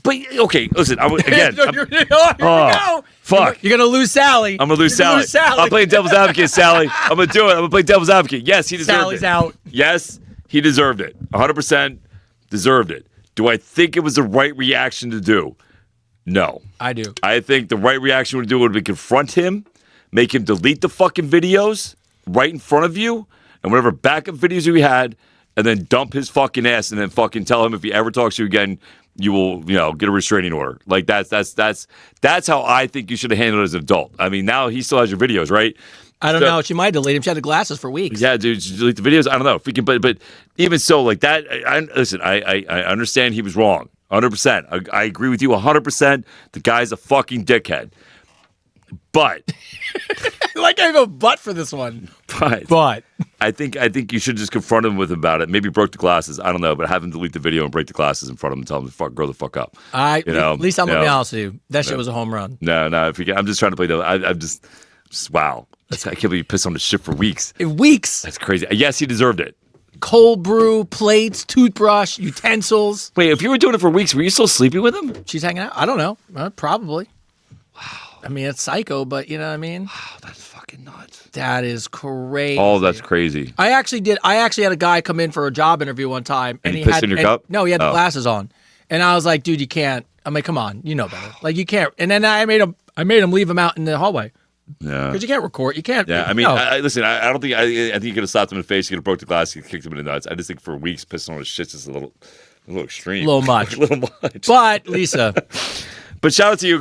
But okay, listen. Again, here we go. Fuck. You're gonna lose Sally. I'm gonna lose Sally. I'm playing devil's advocate, Sally. I'm gonna do it. I'm gonna play devil's advocate. Yes, he deserved Sally's it. out. Yes, he deserved it. 100% deserved it. Do I think it was the right reaction to do? No. I do. I think the right reaction would do would be confront him, make him delete the fucking videos right in front of you, and whatever backup videos you had, and then dump his fucking ass, and then fucking tell him if he ever talks to you again, you will, get a restraining order. Like that's how I think you should have handled it as an adult. I mean, now he still has your videos, right? I don't know. She might delete him. She had the glasses for weeks. Yeah, dude, delete the videos. I don't know if we can, but even so, like that. Listen, I understand he was wrong, 100%. I agree with you 100%. The guy's a fucking dickhead. But like I go but for this one. But I think you should just confront him about it. Maybe broke the glasses. I don't know, but have him delete the video and break the glasses in front of him and tell him to grow the fuck up. At least I'm gonna be honest with you. That shit was a home run. No. I'm just trying to play. I'm just wow. I can't believe you pissed on the shit for weeks. Weeks. That's crazy. Yes, he deserved it. Cold brew, plates, toothbrush, utensils. Wait, if you were doing it for weeks, were you still sleeping with him? She's hanging out. I don't know. Probably. Wow. I mean, it's psycho, but you know what I mean? Wow, that's fucking nuts. That is crazy. Oh, that's crazy. I actually had a guy come in for a job interview one time. And he pissed in your cup? No, he had the glasses on. And I was like, dude, you can't. I'm like, come on. You know better. Like, you can't. And then I made him leave him out in the hallway. Yeah, because you can't record. You can't. Yeah, I mean, listen. I don't think. I think you could have slapped him in the face. You could have broke the glass. You could have kicked him in the nuts. I just think for weeks pissing on his shit's just a little extreme. A little much. A little much. But Lisa. But shout out to you.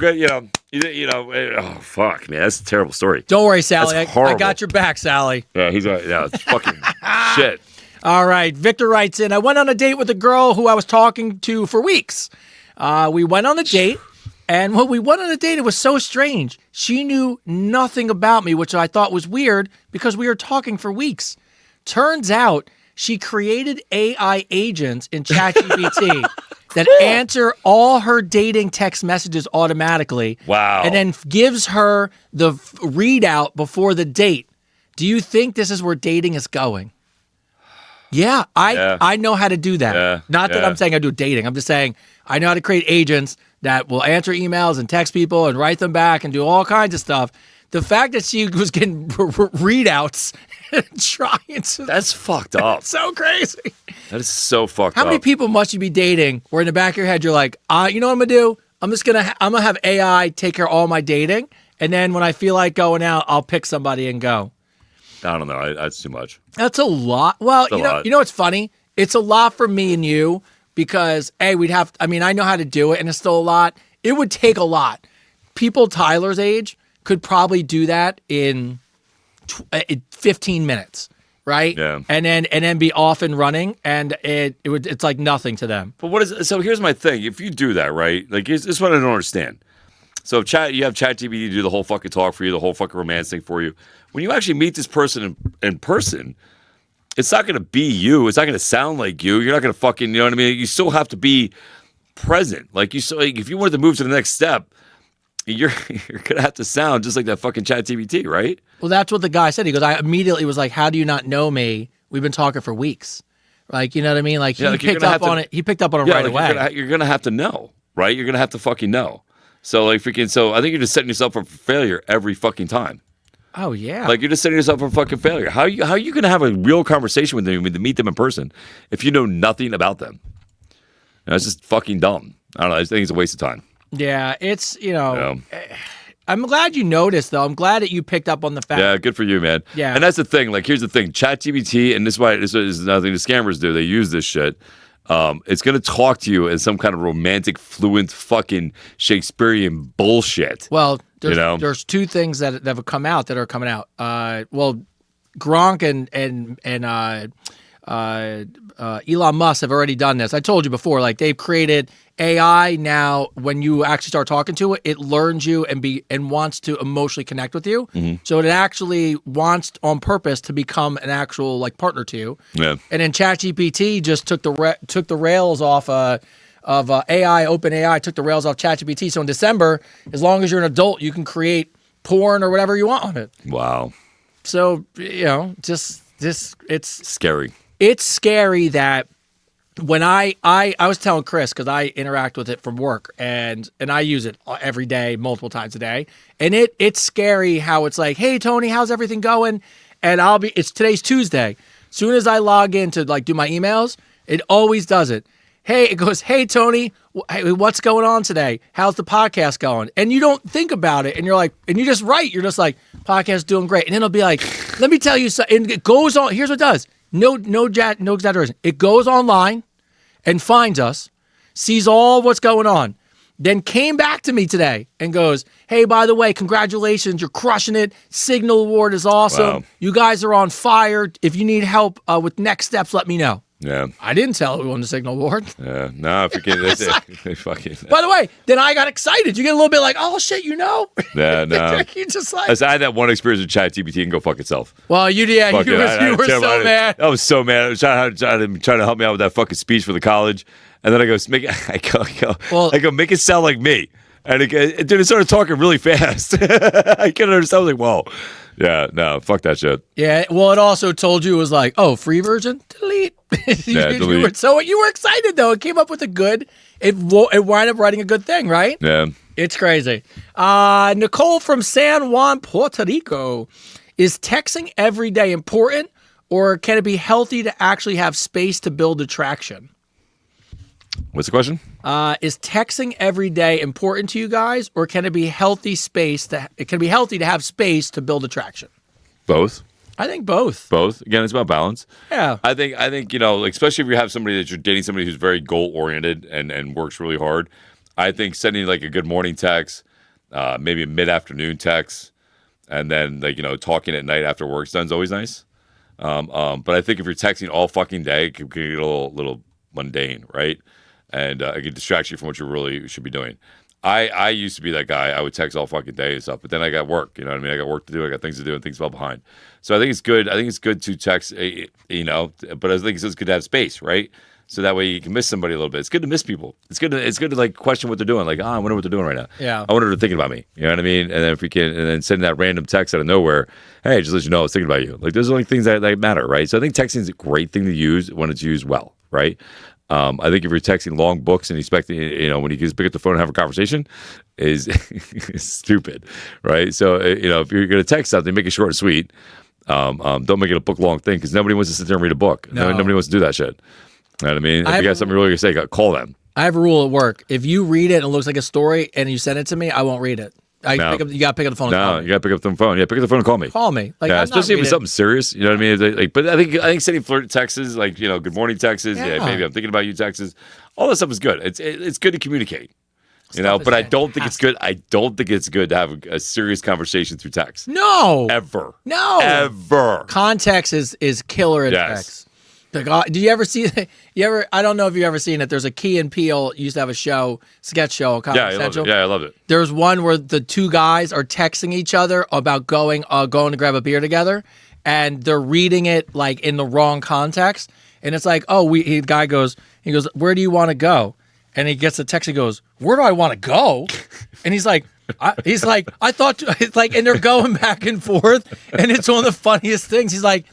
Oh fuck, man, that's a terrible story. Don't worry, Sally. I got your back, Sally. Yeah, it's fucking shit. All right, Victor writes in. I went on a date with a girl who I was talking to for weeks. We went on a date. And when we went on a date, it was so strange. She knew nothing about me, which I thought was weird because we were talking for weeks. Turns out she created AI agents in ChatGPT that answer all her dating text messages automatically. Wow. And then gives her the readout before the date. Do you think this is where dating is going? Yeah, I know how to do that. Yeah, Not that I'm saying I do dating. I'm just saying I know how to create agents that will answer emails and text people and write them back and do all kinds of stuff. The fact that she was getting readouts and trying to... That's fucked up. So crazy. That is so fucked up. How many people must you be dating where in the back of your head you're like, you know what I'm going to do? I'm going to have AI take care of all my dating. And then when I feel like going out, I'll pick somebody and go. I don't know. That's too much. That's a lot. Well, you know what's funny? It's a lot for me and you because, I know how to do it and it's still a lot. It would take a lot. People Tyler's age could probably do that in 15 minutes, right? Yeah. And then be off and running, and it's like nothing to them. But so here's my thing. If you do that, right? Like, this is what I don't understand. So if you have ChatGPT do the whole fucking talk for you, the whole fucking romance thing for you. When you actually meet this person in person, it's not going to be you. It's not going to sound like you. You're not going to fucking, you know what I mean? You still have to be present. Like, if you wanted to move to the next step, you're going to have to sound just like that fucking ChatGPT, right? Well, that's what the guy said. He goes, I immediately was like, how do you not know me? We've been talking for weeks. Like, you know what I mean? Like, he picked up on it. He picked up on it right away. You're going to have to know, right? You're going to have to fucking know. So, like, so I think you're just setting yourself up for failure every fucking time. Oh, yeah. Like, you're just setting yourself up for fucking failure. How are you going to have a real conversation with them when to meet them in person if you know nothing about them? It's just fucking dumb. I don't know. I think it's a waste of time. Yeah, it's, I'm glad you noticed, though. I'm glad that you picked up on the fact. Yeah, good for you, man. Yeah. And that's the thing. Like, here's the thing. ChatGPT, and this is another thing the scammers do. They use this shit. It's going to talk to you in some kind of romantic, fluent, fucking Shakespearean bullshit. Well, there's two things that have come out that are coming out. Gronk and Elon Musk have already done this. I told you before, like, they've created AI now. When you actually start talking to it, it learns you and wants to emotionally connect with you. Mm-hmm. So it actually wants on purpose to become an actual like partner to you. Yeah. And then ChatGPT just took the rails off of AI. OpenAI took the rails off ChatGPT. So in December, as long as you're an adult, you can create porn or whatever you want on it. Wow. So just it's scary. It's scary that when I was telling Chris, because I interact with it from work and I use it every day, multiple times a day, and it's scary how it's like, hey Tony, how's everything going? And today's Tuesday. Soon as I log in to like do my emails, it always does it. It goes, hey Tony, what's going on today? How's the podcast going? And you don't think about it, and you're like, and you just write, you're just like, podcast doing great, and then it'll be like, let me tell you something. And it goes on. Here's what it does. No exaggeration. It goes online and finds us, sees all what's going on, then came back to me today and goes, hey, by the way, congratulations, you're crushing it. Signal Award is awesome. Wow. You guys are on fire. If you need help with next steps, let me know. Yeah. I didn't tell we won the Signal Award. Yeah. No, forget it. Fucking. By the way, then I got excited. You get a little bit like, oh shit, Yeah, no. You just like. I had that one experience with ChatGPT and go fuck itself. Well, you were so mad. I was so mad. I was trying to help me out with that fucking speech for the college, and then I go, make it sound like me. And it started talking really fast. I couldn't understand. I was like, whoa. Yeah, no, fuck that shit. Yeah, well, it also told you it was like, oh, free version? Delete. Delete. So you were excited, though. It came up with it wound up writing a good thing, right? Yeah. It's crazy. Nicole from San Juan, Puerto Rico. Is texting every day important, or can it be healthy to actually have space to build attraction? What's the question? Is texting every day important to you guys, or can it be healthy to have space to build attraction? Both. I think both. Both. Again, it's about balance. Yeah. I think like, especially if you have somebody that you're dating, somebody who's very goal oriented and works really hard. I think sending like a good morning text, maybe a mid afternoon text, and then talking at night after work's done is always nice. But I think if you're texting all fucking day, it can get a little mundane, right? And it can distract you from what you really should be doing. I used to be that guy. I would text all fucking day and stuff, but then I got work. You know what I mean? I got work to do. I got things to do, and things fell behind. So I think it's good. I think it's good to text, but I think it's good to have space, right? So that way you can miss somebody a little bit. It's good to miss people. It's good to like question what they're doing. Like, I wonder what they're doing right now. Yeah. I wonder if they're thinking about me. You know what I mean? And then if we can, and then sending that random text out of nowhere, hey, just let you know I was thinking about you. Like, those are only things that matter, right? So I think texting is a great thing to use when it's used well, right? I think if you're texting long books and expecting, when you just pick up the phone and have a conversation, is stupid, right? So, if you're going to text something, make it short and sweet. Don't make it a book long thing, because nobody wants to sit there and read a book. No. Nobody wants to do that shit. You know what I mean? If you got something really to say, call them. I have a rule at work. If you read it and it looks like a story and you send it to me, I won't read it. You got to pick up the phone and call me. You got to pick up the phone. Yeah, pick up the phone and call me. Call me. Like, yeah, especially if it's something serious. You know what I mean? Like, but I think sending flirt texts, like, good morning texts, maybe I'm thinking about you texts, all that stuff is good. It's good to communicate. You know, Stuff but is I don't think it's fantastic. good. I don't think it's good to have a serious conversation through text. No. Ever. No. Ever. Context is killer in Yes. text. Like, do you ever see? I don't know if you've ever seen it. There's a Key and Peele used to have a sketch show on Comedy Yeah, I loved Central. it. Yeah, I loved it. There's one where the two guys are texting each other about going to grab a beer together, and they're reading it like in the wrong context. And it's like, the guy goes, where do you want to go? And he gets the text. He goes, where do I want to go? And he's like, I thought, it's like, and they're going back and forth, and it's one of the funniest things. He's like,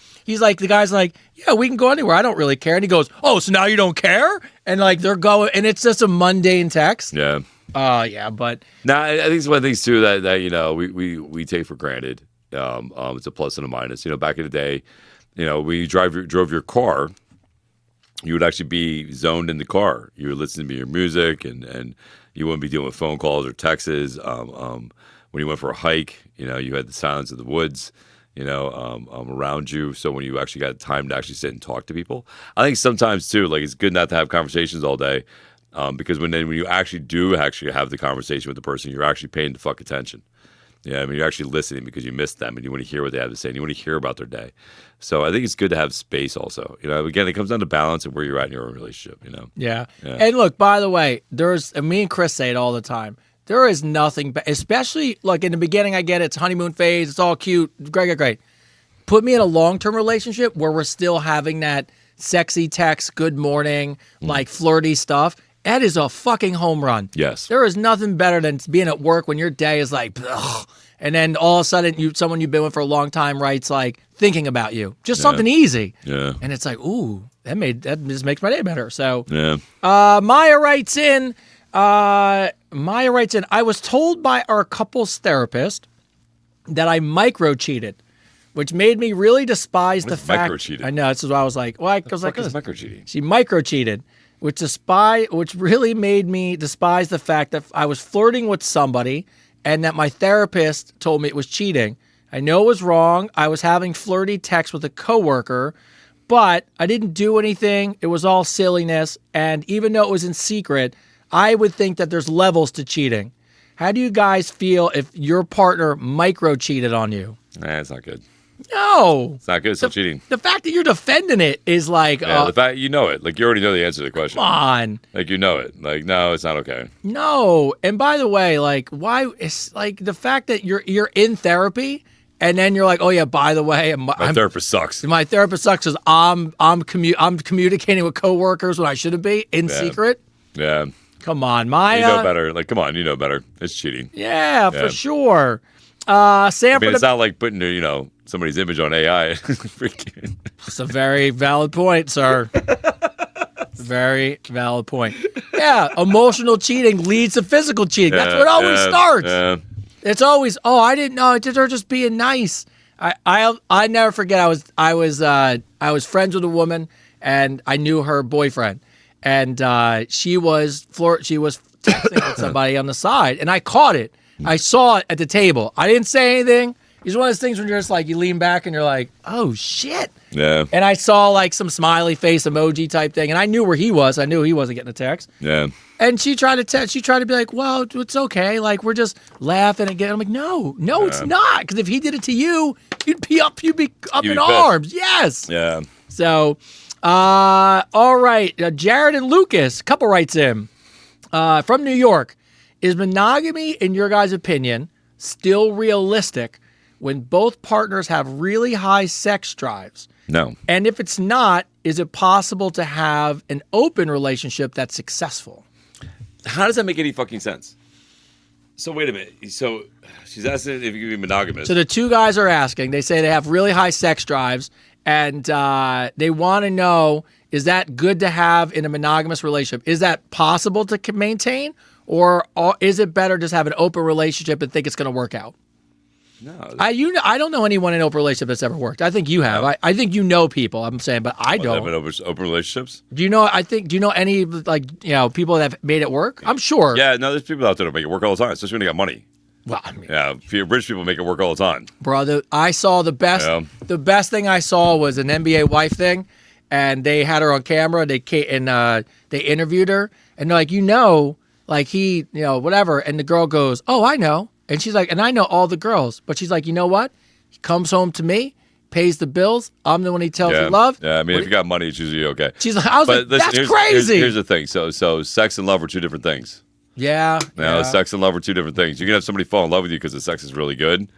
the guy's like, yeah, we can go anywhere. I don't really care. And he goes, oh, so now you don't care? And like they're going, and it's just a mundane text. Yeah. Yeah, but Now, I think it's one of the things too that you know we take for granted. It's a plus and a minus. You know, back in the day, you know, when you drove your car, you would actually be zoned in the car. You would listen to your music, and you wouldn't be dealing with phone calls or texts. When you went for a hike, you know, you had the silence of the woods, you know, around you. So when you actually got time to actually sit and talk to people, I think sometimes too, like it's good not to have conversations all day, because when you actually have the conversation with the person, you're actually paying the fuck attention. Yeah, I mean, you're actually listening because you missed them and you want to hear what they have to say and you want to hear about their day. So I think it's good to have space also. You know, again, it comes down to balance and where you're at in your own relationship, you know? yeah. And look, by the way, me and Chris say it all the time. There is nothing, especially like in the beginning, I get it, it's honeymoon phase, it's all cute, great. Put me in a long-term relationship where we're still having that sexy text, good morning, like flirty stuff. That is a fucking home run. Yes. There is nothing better than being at work when your day is like, ugh, and then all of a sudden someone you've been with for a long time writes like thinking about you, just something easy. Yeah. And it's like, ooh, that just makes my day better. So, Yeah. Maya writes in. I was told by our couples therapist that I micro cheated, which made me really despise the fact. micro-cheated? I know. This is why I was like, well, because like this. micro cheating? She micro cheated, which really made me despise the fact that I was flirting with somebody and that my therapist told me it was cheating. I know it was wrong. I was having flirty texts with a coworker, but I didn't do anything. It was all silliness. And even though it was in secret, I would think that there's levels to cheating. How do you guys feel if your partner micro cheated on you? Nah, it's not good. No. It's not good. It's not cheating. The fact that you're defending it is like, Yeah, the fact you know it. Like you already know the answer to the question. come on. Like you know it. Like no, it's not okay. No. And by the way, like why it's like the fact that you're in therapy and then you're like, oh yeah, by the way, My therapist sucks. my therapist sucks because I'm communicating with coworkers when I shouldn't be in secret. Yeah. Come on, Maya. You know better. Like, come on, you know better. It's cheating. Yeah, Yeah. for sure. Sam, I mean, it's not like putting, you know, somebody's image on AI. Freaking. It's a very valid point, sir. Very valid point. Yeah, emotional cheating leads to physical cheating. That's what always starts. Yeah. It's always, oh, I didn't know. They're just being nice. I never forget. I was friends with a woman, and I knew her boyfriend, and she was texting with somebody on the side, and I caught it. I saw it at the table. I didn't say anything. It's one of those things when you're just like, you lean back and you're like, oh shit. Yeah. And I saw like some smiley face emoji type thing, and I knew where he was. I knew he wasn't getting a text. Yeah. And she tried to be like, well, it's okay. Like, we're just laughing again. I'm like, no, it's not. Because if he did it to you, you'd be up You'd in be pissed. arms. Yes. Yeah. So, all right. Jared and Lucas, couple writes in from New York. Is monogamy, in your guys' opinion, still realistic when both partners have really high sex drives? No. And if it's not, is it possible to have an open relationship that's successful? How does that make any fucking sense? So wait a minute. So she's asking if you can be monogamous. So the two guys are asking. They say they have really high sex drives, and they want to know, is that good to have in a monogamous relationship? Is that possible to maintain? Or is it better just have an open relationship and think it's going to work out? No. I don't know anyone in an open relationship that's ever worked. I think you have. No. I think you know people. I'm saying, but I don't. Open relationships? Do you know? Do you know any people that have made it work? I'm sure. Yeah, no, there's people out there that make it work all the time, especially when they got money. Well, I mean, Yeah, rich people make it work all the time. brother, I saw the best. Yeah. The best thing I saw was an NBA wife thing, and they had her on camera. They interviewed her, and they're like, like he, whatever. And the girl goes, oh, I know. And she's like, and I know all the girls. But she's like, you know what? He comes home to me, pays the bills. I'm the one he tells you love. Yeah, I mean, if you got money, it's usually okay. She's like, I was like, listen, that's crazy. Here's the thing. So sex and love are two different things. Yeah. Sex and love are two different things. You can have somebody fall in love with you because the sex is really good,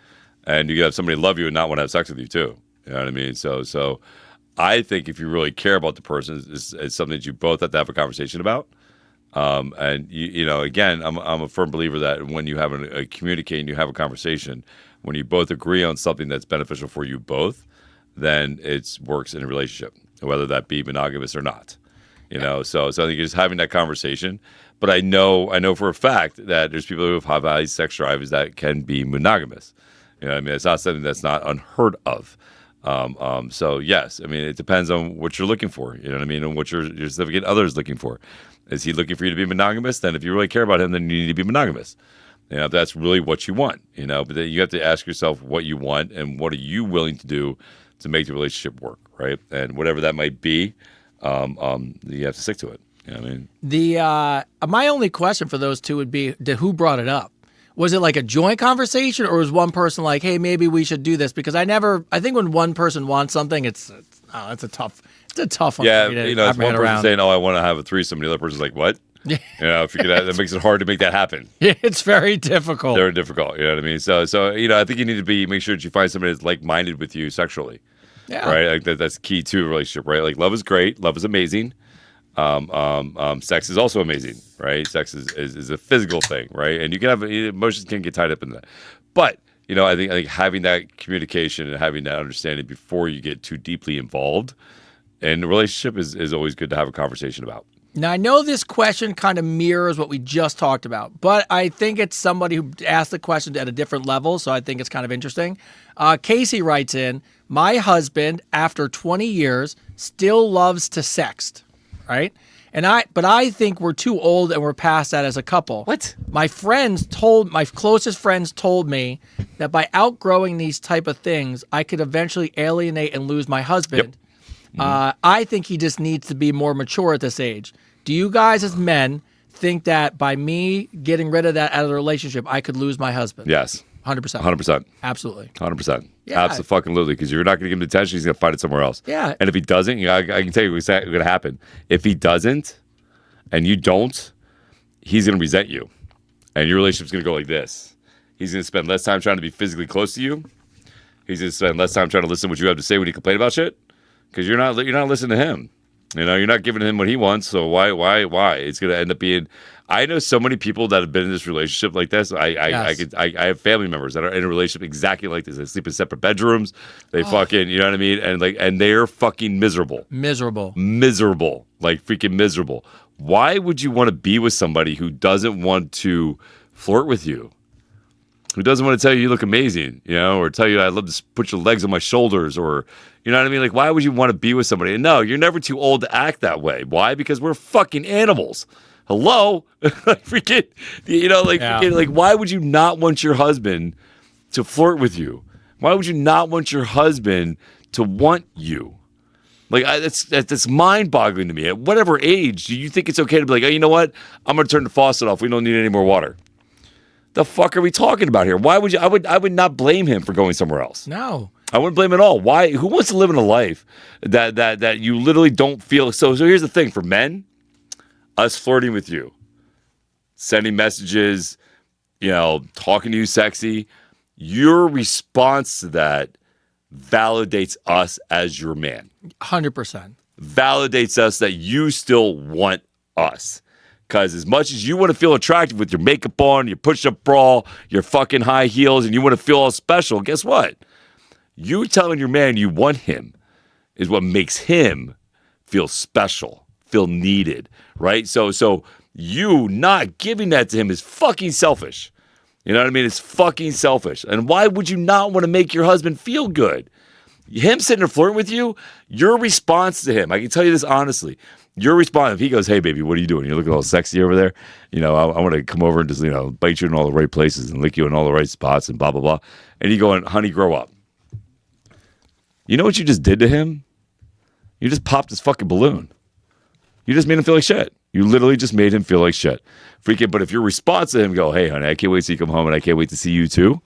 and you can have somebody love you and not want to have sex with you too. You know what I mean? So I think if you really care about the person, it's something that you both have to have a conversation about. And again, I'm a firm believer that when you have a communicate and you have a conversation, when you both agree on something that's beneficial for you both, then it works in a relationship, whether that be monogamous or not. So I think just having that conversation. But I know for a fact that there's people who have high sex drives that can be monogamous. It's not something that's not unheard of. So yes, I mean, it depends on what you're looking for. You know what I mean? And what your significant other is looking for. Is he looking for you to be monogamous? Then if you really care about him, then you need to be monogamous. If that's really what you want, but then you have to ask yourself what you want and what are you willing to do to make the relationship work, right? And whatever that might be, you have to stick to it. You know what I mean? My only question for those two would be, who brought it up? Was it like a joint conversation, or was one person like, hey, maybe we should do this? Because I think when one person wants something, it's a tough one. Yeah, it's one person saying, oh, I want to have a threesome, and the other person's like, what? Yeah. If you could, that makes it hard to make that happen. It's very difficult. Very difficult. You know what I mean? So I think you need to make sure that you find somebody that's like-minded with you sexually. Yeah. Right? Like that's key to a relationship, right? Like love is great. Love is amazing. Sex is also amazing, right? Sex is a physical thing, right? And you can have emotions can get tied up in that. But, I think having that communication and having that understanding before you get too deeply involved in the relationship is always good to have a conversation about. Now, I know this question kind of mirrors what we just talked about, but I think it's somebody who asked the question at a different level, so I think it's kind of interesting. Casey writes in, my husband, after 20 years, still loves to sext, right? But I think we're too old and we're past that as a couple. What? My closest friends told me that by outgrowing these type of things, I could eventually alienate and lose my husband. Yep. Mm-hmm. I think he just needs to be more mature at this age. Do you guys as men think that by me getting rid of that out of the relationship, I could lose my husband? Yes. 100%. 100%. Absolutely. 100%. Yeah. Absolutely. Because you're not going to give him attention. He's going to find it somewhere else. Yeah. And if he doesn't, I can tell you what's going to happen. If he doesn't and you don't, he's going to resent you. And your relationship's going to go like this. He's going to spend less time trying to be physically close to you. He's going to spend less time trying to listen to what you have to say when you complain about shit. Because you're not listening to him. You're not giving him what he wants. So why? It's going to end up being. I know so many people that have been in this relationship like this. I have family members that are in a relationship exactly like this. They sleep in separate bedrooms. They fucking, you know what I mean? And they're fucking miserable. Miserable. Like freaking miserable. Why would you want to be with somebody who doesn't want to flirt with you? Who doesn't want to tell you look amazing, or tell you I'd love to put your legs on my shoulders, or, you know what I mean? Like, why would you want to be with somebody? And no, you're never too old to act that way. Why? Because we're fucking animals. Hello? Freaking, like, why would you not want your husband to flirt with you? Why would you not want your husband to want you? Like, that's mind-boggling to me. At whatever age, do you think it's okay to be like, oh, you know what? I'm going to turn the faucet off. We don't need any more water. The fuck are we talking about here? Why would you? I would not blame him for going somewhere else. No, I wouldn't blame him at all. Why? Who wants to live in a life that you literally don't feel? So here's the thing for men, us flirting with you, sending messages, talking to you sexy. Your response to that validates us as your man. 100%. Validates us that you still want us. Because as much as you want to feel attractive with your makeup on, your push-up bra, your fucking high heels, and you want to feel all special, guess what? You telling your man you want him is what makes him feel special, feel needed, right? So you not giving that to him is fucking selfish. You know what I mean? It's fucking selfish. And why would you not want to make your husband feel good? Him sitting there flirting with you, your response to him, I can tell you this honestly, your response, if he goes, hey, baby, what are you doing? You're looking all sexy over there. I want to come over and just, bite you in all the right places and lick you in all the right spots and blah, blah, blah. And you going, honey, grow up. You know what you just did to him? You just popped his fucking balloon. You just made him feel like shit. You literally just made him feel like shit. Freaking, but if your response to him go, hey, honey, I can't wait to see you come home and I can't wait to see you too.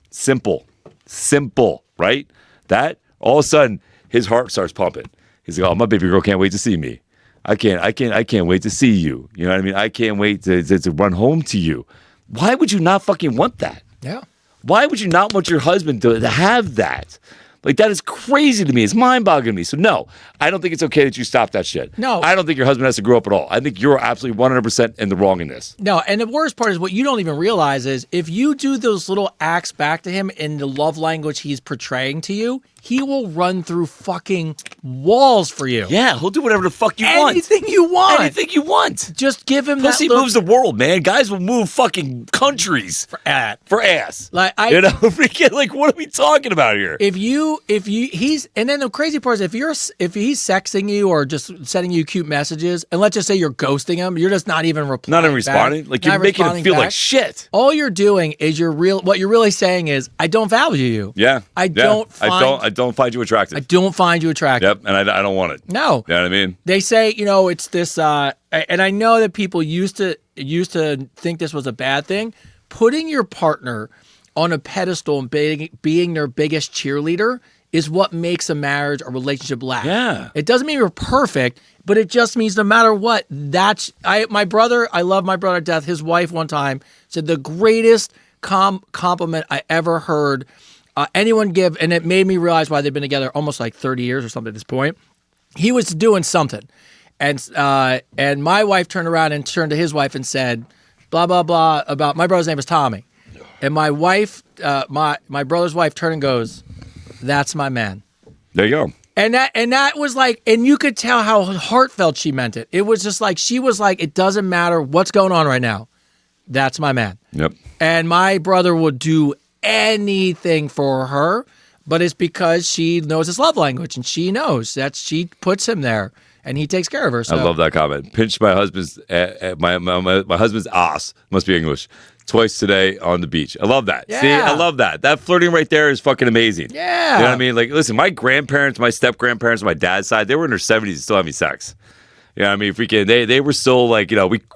Simple, right? That all of a sudden his heart starts pumping. He's like, oh, my baby girl can't wait to see me. I can't wait to see you. You know what I mean? I can't wait to run home to you. Why would you not fucking want that? Yeah. Why would you not want your husband to have that? Like, that is crazy to me. It's mind-boggling to me. So, no, I don't think it's okay that you stop that shit. No. I don't think your husband has to grow up at all. I think you're absolutely 100% in the wrong in this. No, and the worst part is what you don't even realize is if you do those little acts back to him in the love language he's portraying to you, he will run through fucking walls for you. Yeah, he'll do whatever the fuck you want. Anything you want. Anything you want. Just give him Pussy that moves the world, man. Guys will move fucking countries for ass. For ass. Like freaking, like, what are we talking about here? If he's, and then the crazy part is if he's sexting you or just sending you cute messages, and let's just say you're ghosting him, you're just not even replying. Not even responding. Back, like, you're making him feel like shit. All you're doing is what you're really saying is, I don't value you. Yeah. I don't find you attractive. I don't find you attractive. Yep, and I don't want it. No. You know what I mean? They say, it's this, and I know that people used to think this was a bad thing. Putting your partner on a pedestal and being their biggest cheerleader is what makes a marriage or relationship last. Yeah. It doesn't mean you're perfect, but it just means no matter what, I love my brother to death. His wife one time said the greatest compliment I ever heard anyone give, and it made me realize why they've been together almost like 30 years or something at this point. He was doing something, and my wife turned around and turned to his wife and said, blah, blah, blah, about my brother's name is Tommy. And my wife, my brother's wife turned and goes, that's my man. There you go. And that was like, and you could tell how heartfelt she meant it. It was just like, she was like, it doesn't matter what's going on right now. That's my man. Yep. And my brother would do anything for her, but it's because she knows his love language and she knows that she puts him there and he takes care of her. So. I love that comment. Pinched my husband's my husband's ass, must be English, twice today on the beach. I love that. Yeah. See, I love that. That flirting right there is fucking amazing. Yeah. You know what I mean? Like, listen, my grandparents, my step-grandparents on my dad's side, they were in their 70s and still having sex. You know what I mean? Freaking, they were still like,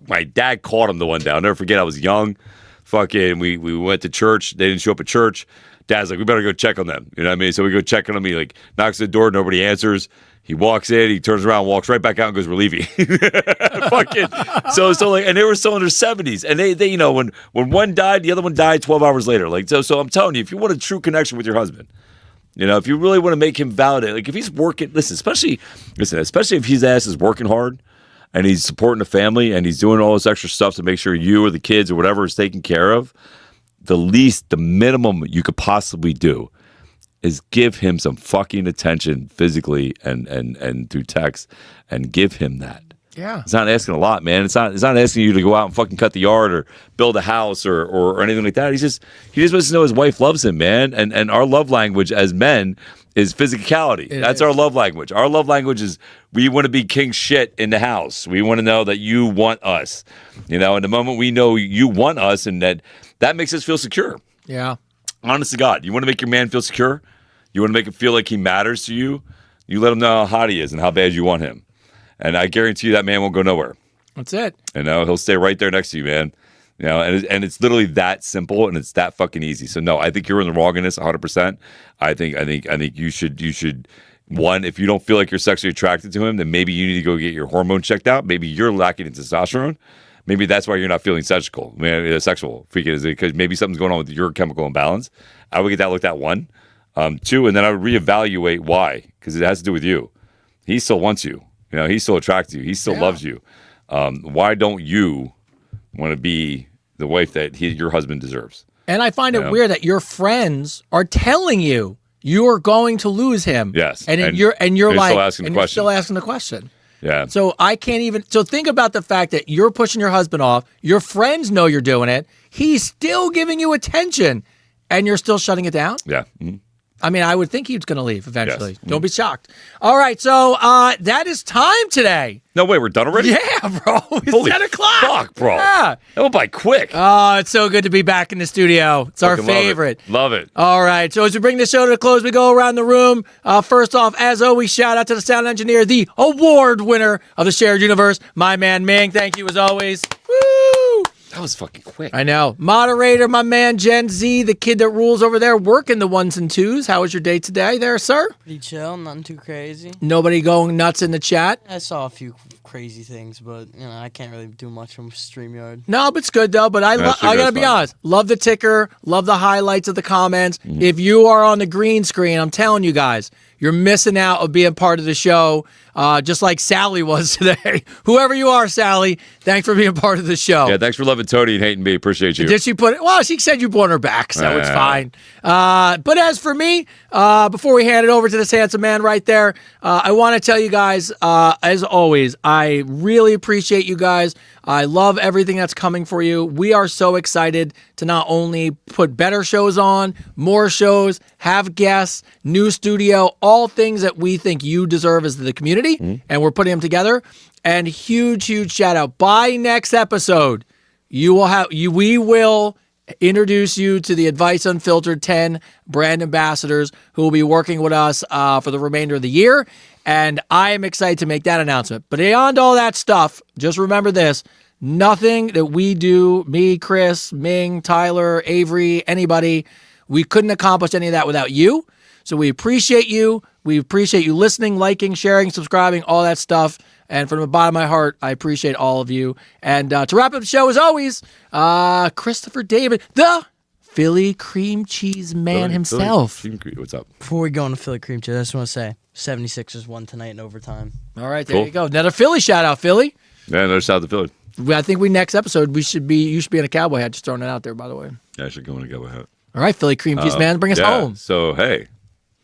my dad caught him the one day. I'll never forget, I was young. Fucking, we went to church. They didn't show up at church. Dad's like, we better go check on them. You know what I mean? So we go check on them. He like knocks on the door. Nobody answers. He walks in. He turns around, walks right back out, and goes, "We're leaving." Fucking. So like, and they were still in their 70s. And they when one died, the other one died 12 hours later. Like so I'm telling you, if you want a true connection with your husband, if you really want to make him validate, like if he's working, especially if his ass is working hard. And he's supporting the family and he's doing all this extra stuff to make sure you or the kids or whatever is taken care of. The minimum you could possibly do is give him some fucking attention physically and through text and give him that. Yeah. It's not asking a lot, man. It's not asking you to go out and fucking cut the yard or build a house or anything like that. He just wants to know his wife loves him, man. And our love language as men is physicality. That's our love language. Our love language is we want to be king shit in the house. We want to know that you want us. And the moment we know you want us and that makes us feel secure. Yeah. Honest to God, you want to make your man feel secure? You want to make him feel like he matters to you? You let him know how hot he is and how bad you want him. And I guarantee you that man won't go nowhere. That's it. He'll stay right there next to you, man. And it's literally that simple and it's that fucking easy. So no, I think you're in the wrong in this 100%. I think you should one, if you don't feel like you're sexually attracted to him, then maybe you need to go get your hormones checked out. Maybe you're lacking in testosterone. Maybe that's why you're not feeling sexual. Freaking is it because maybe something's going on with your chemical imbalance. I would get that looked at, one. Two, and then I would reevaluate why, because it has to do with you. He still wants you. He still attracts you. He still loves you. Why don't you want to be the wife that your husband deserves? And I find it weird that your friends are telling you you're going to lose him. Yes. And you're like, still asking the you're question. still asking the question. Yeah. So I can't even. So think about the fact that you're pushing your husband off. Your friends know you're doing it. He's still giving you attention, and you're still shutting it down. Yeah. Mm-hmm. I mean, I would think he's going to leave eventually. Don't be shocked. All right, so that is time today. No, wait, we're done already? Yeah, bro. It's Holy 10 o'clock. fuck, bro. Yeah. That went by quick. Oh, it's so good to be back in the studio. It's our Fucking love it. favorite. Love it. All right, so as we bring the show to a close, we go around the room. First off, as always, shout out to the sound engineer, the award winner of the Shared Universe, my man Ming. Thank you as always. Woo! That was fucking quick. I know. Moderator, my man Gen Z, the kid that rules over there, working the ones and twos. How was your day today there, sir? Pretty chill, nothing too crazy. Nobody going nuts in the chat? I saw a few crazy things, but I can't really do much from StreamYard. No, but it's good though. But I gotta be honest. Love the ticker. Love the highlights of the comments. If you are on the green screen, I'm telling you guys, you're missing out of being part of the show. Just like Sally was today. Whoever you are, Sally, thanks for being part of the show. Yeah, thanks for loving Tony and hating me. Appreciate you. Did she put it? Well, she said you brought her back, so it's fine. But as for me, before we hand it over to this handsome man right there, I want to tell you guys, as always, I really appreciate you guys. I love everything that's coming for you. We are so excited to not only put better shows on, more shows, have guests, new studio, all things that we think you deserve as the community, and we're putting them together. And huge, huge shout out. By next episode, we will introduce you to the Advice Unfiltered 10 brand ambassadors who will be working with us for the remainder of the year. And I am excited to make that announcement. But beyond all that stuff, just remember this. Nothing that we do, me, Chris, Ming, Tyler, Avery, anybody, we couldn't accomplish any of that without you. So we appreciate you. We appreciate you listening, liking, sharing, subscribing, all that stuff. And from the bottom of my heart, I appreciate all of you. And to wrap up the show, as always, Christopher David, the Philly cream cheese man himself. Philly, what's up? Before we go into Philly cream cheese, I just want to say 76ers won tonight in overtime. All right, there you go. Another Philly shout out, Philly. Yeah, another shout out to Philly. I think next episode, you should be in a cowboy hat. Just throwing it out there, by the way. Yeah, I should go in a cowboy hat. All right, Philly cream cheese man, bring us home. So, hey,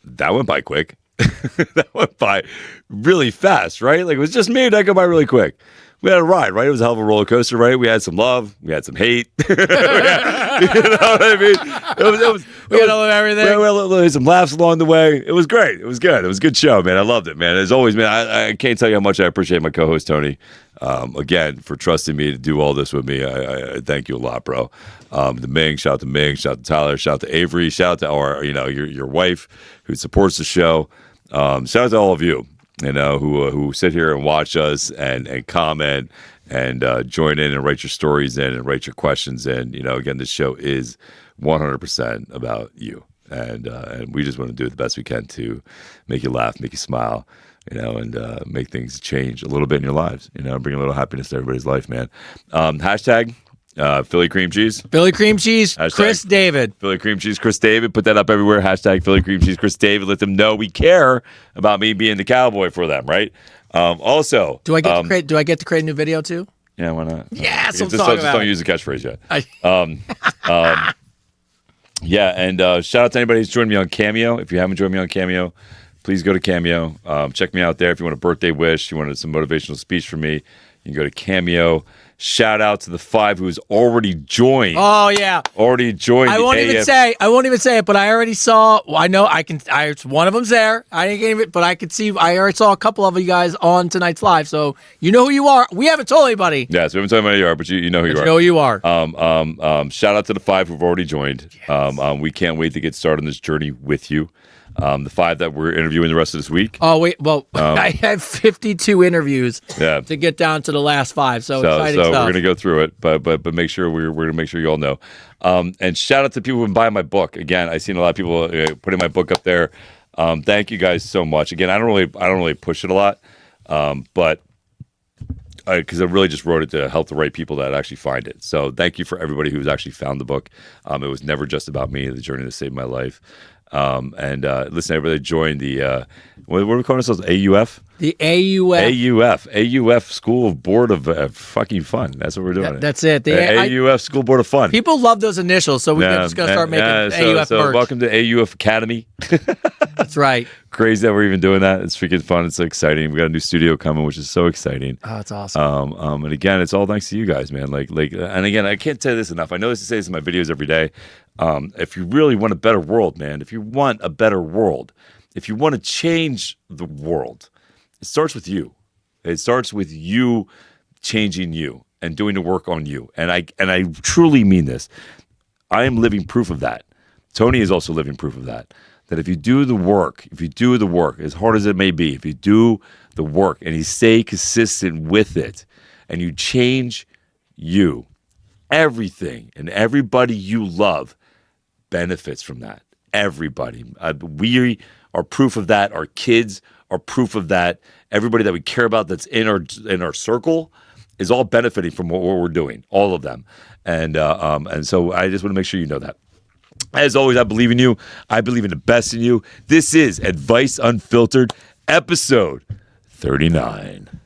that went by quick. That went by really fast, right? Like, it was just me, that go by really quick. We had a ride, right? It was a hell of a roller coaster, right? We had some love. We had some hate. You know what I mean? We had all of everything. We had some laughs along the way. It was great. It was good. It was a good show, man. I loved it, man. As always, man, I can't tell you how much I appreciate my co-host, Tony, again, for trusting me to do all this with me. I thank you a lot, bro. The Ming, shout out to Ming, shout out to Tyler, shout out to Avery, shout out to our, your wife who supports the show. Shout out to all of you, who sit here and watch us and comment and join in and write your stories in and write your questions in. Again, this show is 100% about you. And we just want to do the best we can to make you laugh, make you smile, and make things change a little bit in your lives, bring a little happiness to everybody's life, man. Hashtag Philly cream cheese. Philly cream cheese, Hashtag Chris David. Philly cream cheese, Chris David. Put that up everywhere. Hashtag Philly cream cheese, Chris David. Let them know we care about me being the cowboy for them, right? Also, do I get to create a new video too? Yeah, why not? Yes, just don't use the catchphrase yet. Yeah, and shout out to anybody who's joined me on Cameo. If you haven't joined me on Cameo, please go to Cameo. Check me out there. If you want a birthday wish, you want some motivational speech from me, you can go to Cameo. Shout out to the 5 who's already joined. Oh yeah, already joined. I won't even say it, but I already saw. I know I can. One of them's there. I didn't get it, but I could see. I already saw a couple of you guys on tonight's live, so you know who you are. We haven't told anybody. Yeah, so we haven't told anybody who you are, but you know who you are. You know who you are. Shout out to the 5 who've already joined. Yes. We can't wait to get started on this journey with you. The 5 that we're interviewing the rest of this week. Oh wait, well, I have 52 interviews to get down to the last 5. So exciting stuff. We're gonna go through it, but make sure we're gonna make sure you all know. And shout out to people who've been buying my book. Again, I've seen a lot of people putting my book up there. Thank you guys so much. Again, I don't really push it a lot, but because I really just wrote it to help the right people that actually find it. So thank you for everybody who's actually found the book. It was never just about me, the journey that saved my life. And listen, everybody joined the what are we calling ourselves? AUF? The AUF. AUF School Board of fucking Fun. That's what we're doing. That's it. The AUF School Board of Fun. People love those initials, so we're just going to start making AUF merch. Welcome to AUF Academy. That's right. Crazy that we're even doing that. It's freaking fun. It's so exciting. We got a new studio coming, which is so exciting. Oh, it's awesome. And again, it's all thanks to you guys, man. Like, and again, I can't say this enough. I know this to say this in my videos every day. If you really want a better world, man, if you want a better world, if you want to change the world, it starts with you. It starts with you changing you and doing the work on you. And I truly mean this. I am living proof of that. Tony is also living proof of that. That if you do the work, as hard as it may be, if you do the work and you stay consistent with it and you change you, everything and everybody you love benefits from that. Everybody. We are proof of that. Our kids are proof of that. Everybody that we care about that's in our circle is all benefiting from what we're doing. All of them. And so I just want to make sure you know that. As always, I believe in you. I believe in the best in you. This is Advice Unfiltered, episode 39.